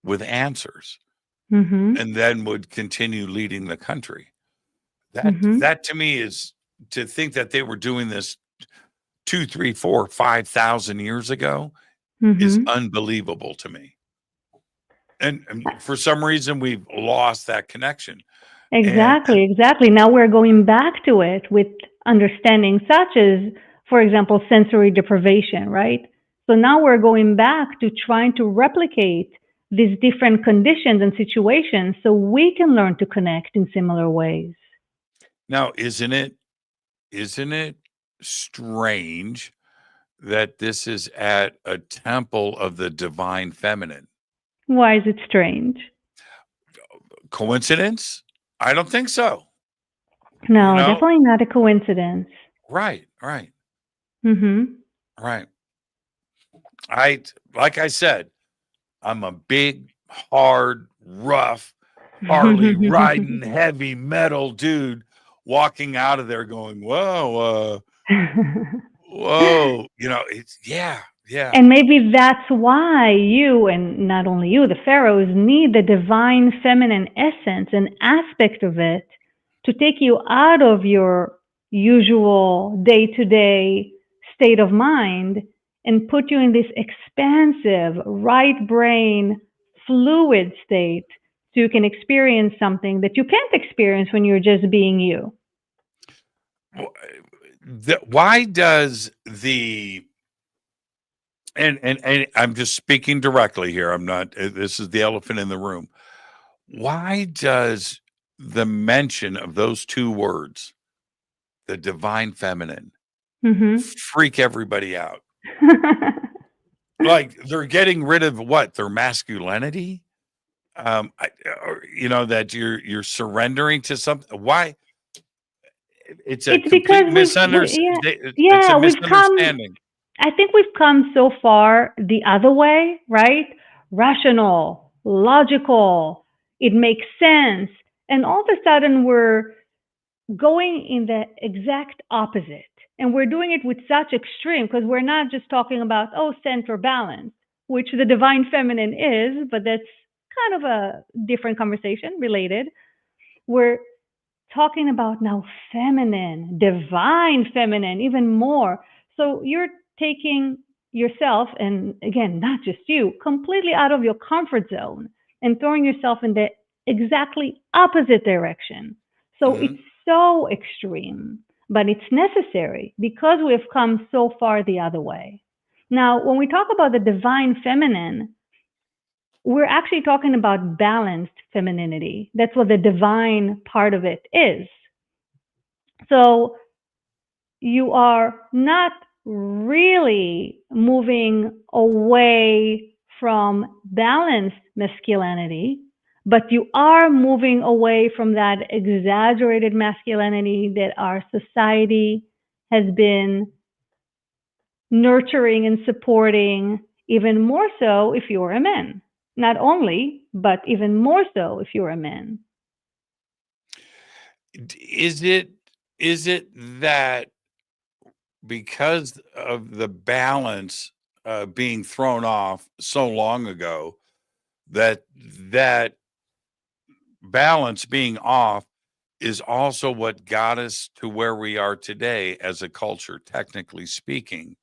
with answers Mm-hmm. and then would continue leading the country. Mm-hmm. That to me is, to think that they were doing this 2, 3, 4, 5,000 years ago is Mm-hmm. unbelievable to me. And for some reason, we've lost that connection. And Exactly. Now we're going back to it with understanding such as, for example, sensory deprivation, right? So now we're going back to trying to replicate these different conditions and situations so we can learn to connect in similar ways. now, isn't it strange that this is at a temple of the divine feminine? Why is it strange? Coincidence? I don't think so. You No, know? definitely not a coincidence. Right. Mm-hmm. Right. Like I said, I'm a big, hard, rough, Harley riding, heavy metal dude walking out of there going, whoa, whoa. It's yeah. And maybe that's why you, and not only you, the pharaohs, need the divine feminine essence and aspect of it to take you out of your usual day to day state of mind and put you in this expansive, right brain, fluid state so you can experience something that you can't experience when you're just being you. Why does the And I'm just speaking directly here. I'm not. This is the elephant in the room. Why does the mention of those two words, the divine feminine, freak everybody out? Like they're getting rid of what? Their masculinity? That you're surrendering to something. Why? It's a It's complete because misunderstanding. yeah, It's a we've come. misunderstanding. I think we've come so far the other way, right? Rational, logical, it makes sense. And all of a sudden we're going in the exact opposite. And we're doing it with such extreme because we're not just talking about, center balance, which the divine feminine is, but that's kind of a different conversation related. We're talking about now feminine, divine feminine, even more. So you're taking yourself, and again, not just you, completely out of your comfort zone and throwing yourself in the exactly opposite direction. So it's so extreme, but it's necessary because we've come so far the other way. Now, when we talk about the divine feminine, we're actually talking about balanced femininity. That's what the divine part of it is. So you are not really moving away from balanced masculinity, but you are moving away from that exaggerated masculinity that our society has been nurturing and supporting, even more so if you're a man. Not only, but even more so if you're a man. Is it that because of the balance being thrown off so long ago, that balance being off is also what got us to where we are today as a culture, technically speaking?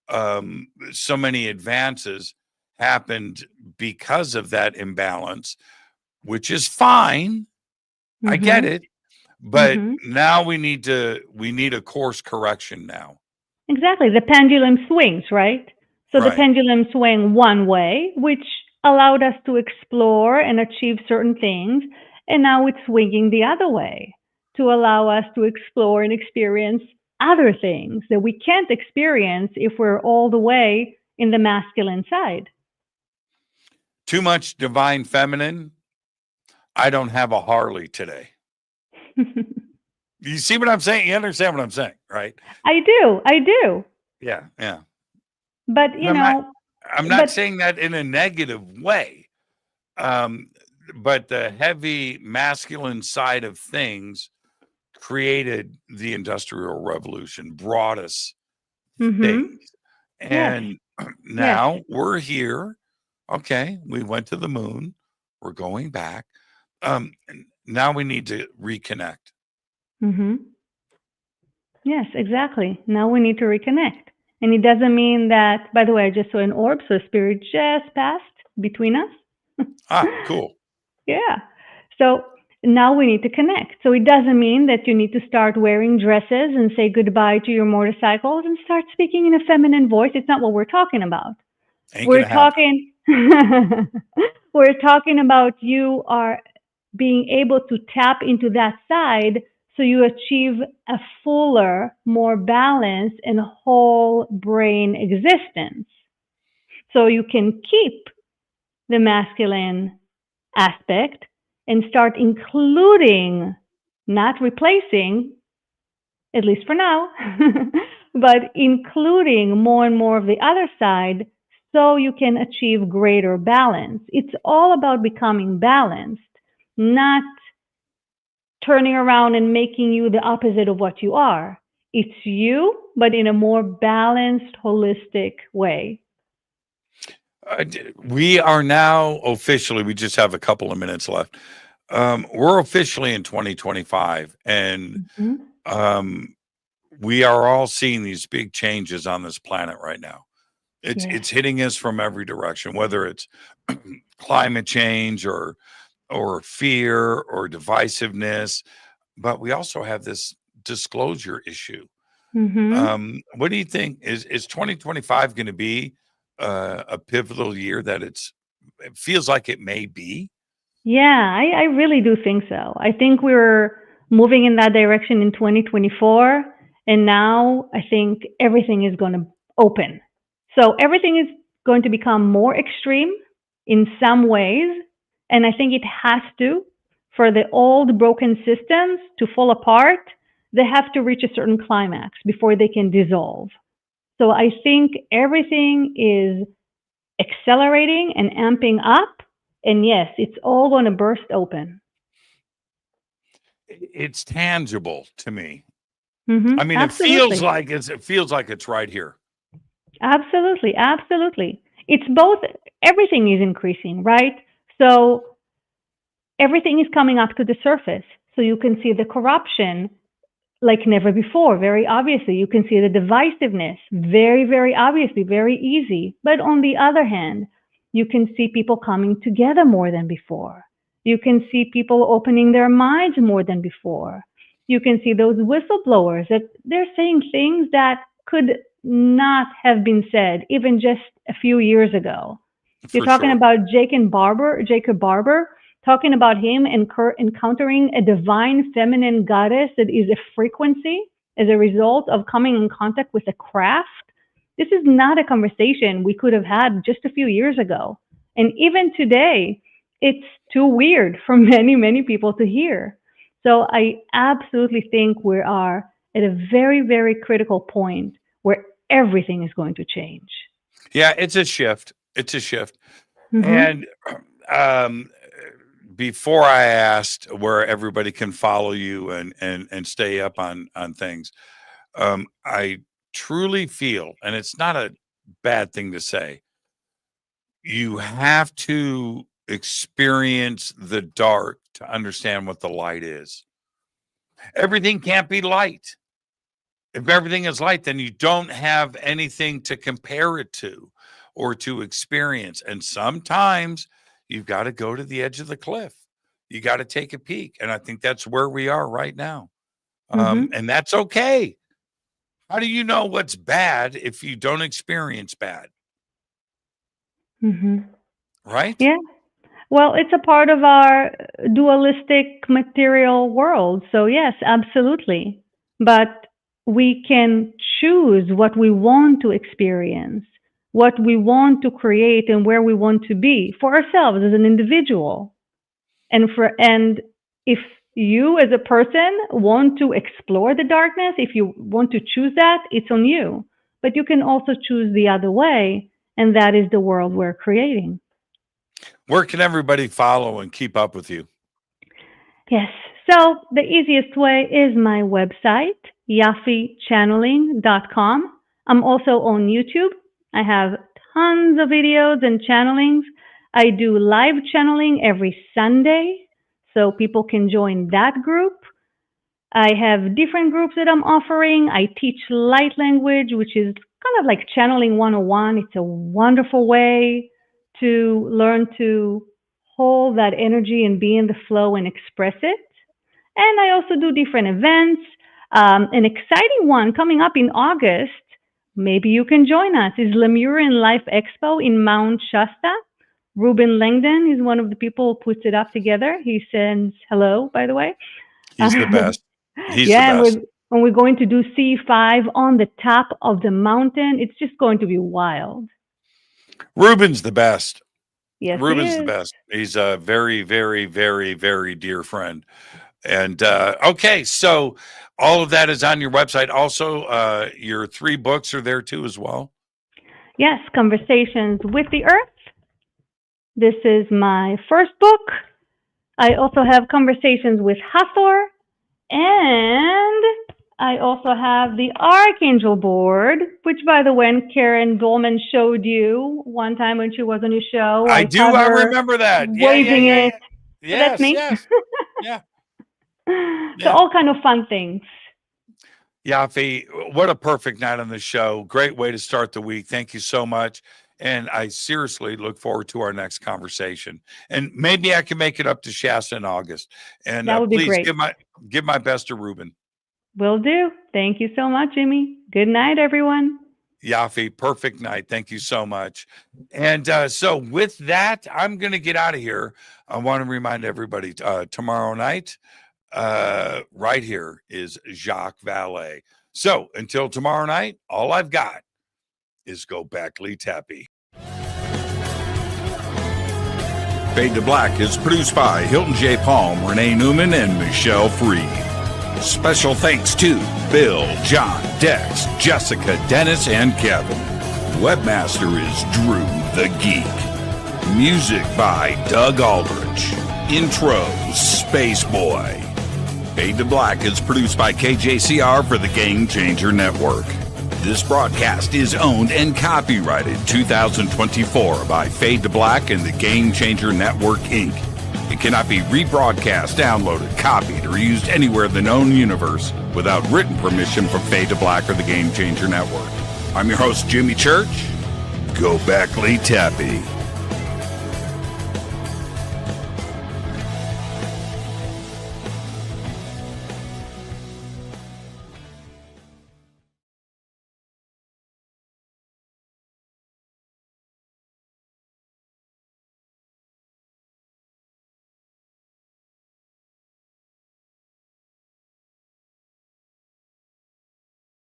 So many advances happened because of that imbalance, which is fine. I get it. But now we need a course correction now. Exactly. The pendulum swings, right? So the pendulum swung one way, which allowed us to explore and achieve certain things. And now it's swinging the other way to allow us to explore and experience other things that we can't experience if we're all the way in the masculine side. Too much divine feminine. I don't have a Harley today. You see what I'm saying? You understand what I'm saying, right? I do. Yeah. But I'm not saying that in a negative way. But the heavy masculine side of things created the Industrial Revolution, brought us things. And now we're here. Okay, we went to the moon. We're going back. Now we need to reconnect. Yes, exactly. Now we need to reconnect. And it doesn't mean that, by the way, I just saw an orb, so spirit just passed between us. Cool. Yeah. So now we need to connect. So it doesn't mean that you need to start wearing dresses and say goodbye to your motorcycles and start speaking in a feminine voice. It's not what we're talking about. We're talking about you are being able to tap into that side so you achieve a fuller, more balanced and whole brain existence. So you can keep the masculine aspect and start including, not replacing, at least for now, but including more and more of the other side so you can achieve greater balance. It's all about becoming balanced, not turning around and making you the opposite of what you are. It's you, but in a more balanced, holistic way. We are now officially, we just have a couple of minutes left. We're officially in 2025, and we are all seeing these big changes on this planet right now. It's hitting us from every direction, whether it's climate change or fear or divisiveness. But we also have this disclosure issue. What do you think? Is 2025 going to be a pivotal year that it feels like it may be? Yeah, I really do think so. I think we're moving in that direction in 2024. And now I think everything is going to open. So everything is going to become more extreme in some ways. And I think it has to, for the old broken systems to fall apart, they have to reach a certain climax before they can dissolve. So I think everything is accelerating and amping up. And yes, it's all going to burst open. It's tangible to me. Mm-hmm. I mean, Absolutely. it feels like it's right here. Absolutely. Absolutely. It's both, everything is increasing, right? So everything is coming up to the surface. So you can see the corruption like never before, very obviously. You can see the divisiveness, very, very obviously, very easy. But on the other hand, you can see people coming together more than before. You can see people opening their minds more than before. You can see those whistleblowers that they're saying things that could not have been said even just a few years ago. You're For talking sure. about Jacob Barber, talking about him encountering a divine feminine goddess that is a frequency as a result of coming in contact with a craft. This is not a conversation we could have had just a few years ago. And even today, it's too weird for many, many people to hear. So I absolutely think we are at a very, very critical point where everything is going to change. Yeah, it's a shift. It's a shift. Mm-hmm. And um, before I asked where everybody can follow you and stay up on things, I truly feel, and it's not a bad thing to say, you have to experience the dark to understand what the light is. Everything can't be light. If everything is light, then you don't have anything to compare it to or to experience. And sometimes you've got to go to the edge of the cliff. You got to take a peek. And I think that's where we are right now. Mm-hmm. And that's okay. How do you know what's bad if you don't experience bad? Mm-hmm. Right? Yeah. Well, it's a part of our dualistic material world. So, yes, absolutely. But we can choose what we want to experience, what we want to create, and where we want to be for ourselves as an individual. And if you as a person want to explore the darkness, if you want to choose that, it's on you. But you can also choose the other way, and that is the world we're creating. Where can everybody follow and keep up with you? Yes. So the easiest way is my website, yafichanneling.com. I'm also on YouTube. I have tons of videos and channelings. I do live channeling every Sunday, so people can join that group. I have different groups that I'm offering. I teach light language, which is kind of like channeling 101. It's a wonderful way to learn to hold that energy and be in the flow and express it. And I also do different events. An exciting one coming up in August, maybe you can join us, is Lemurian Life Expo in Mount Shasta. Ruben Langdon is one of the people who puts it up together. He sends hello, by the way. He's the best. He's Yeah, the best. and we're going to do C5 on the top of the mountain. It's just going to be wild. Ruben's the best. Yes, Ruben's he the is. best. He's a very, very, very, very dear friend. And okay, so all of that is on your website. Also, your 3 books are there too as well. Yes, Conversations with the Earth. This is my first book. I also have Conversations with Hathor, and I also have the Archangel board, which, by the way, Karen Dolman showed you one time when she was on your show. I do. had I her remember that. waving it. Yeah. So that's Yes, me. yes. Yeah. So Yeah. all kind of fun things. Yafi, what a perfect night on the show. Great way to start the week. Thank you so much. And I seriously look forward to our next conversation. And maybe I can make it up to Shasta in August. And That would be please great. give my best to Ruben. Will do. Thank you so much, Jimmy. Good night, everyone. Yafi, perfect night. Thank you so much. And so with that, I'm going to get out of here. I want to remind everybody tomorrow night, right here is Jacques Vallée. So until tomorrow night, all I've got is go back, Lee Tappy. Fade to Black is produced by Hilton J. Palm, Renee Newman, and Michelle Freed. Special thanks to Bill, John, Dex, Jessica, Dennis, and Kevin. Webmaster is Drew the Geek. Music by Doug Aldrich. Intro, Space Boy. Fade to Black is produced by KJCR for the Game Changer Network. This broadcast is owned and copyrighted 2024 by Fade to Black and the Game Changer Network, Inc. It cannot be rebroadcast, downloaded, copied, or used anywhere in the known universe without written permission from Fade to Black or the Game Changer Network. I'm your host, Jimmy Church. Go back, Lee Tappy.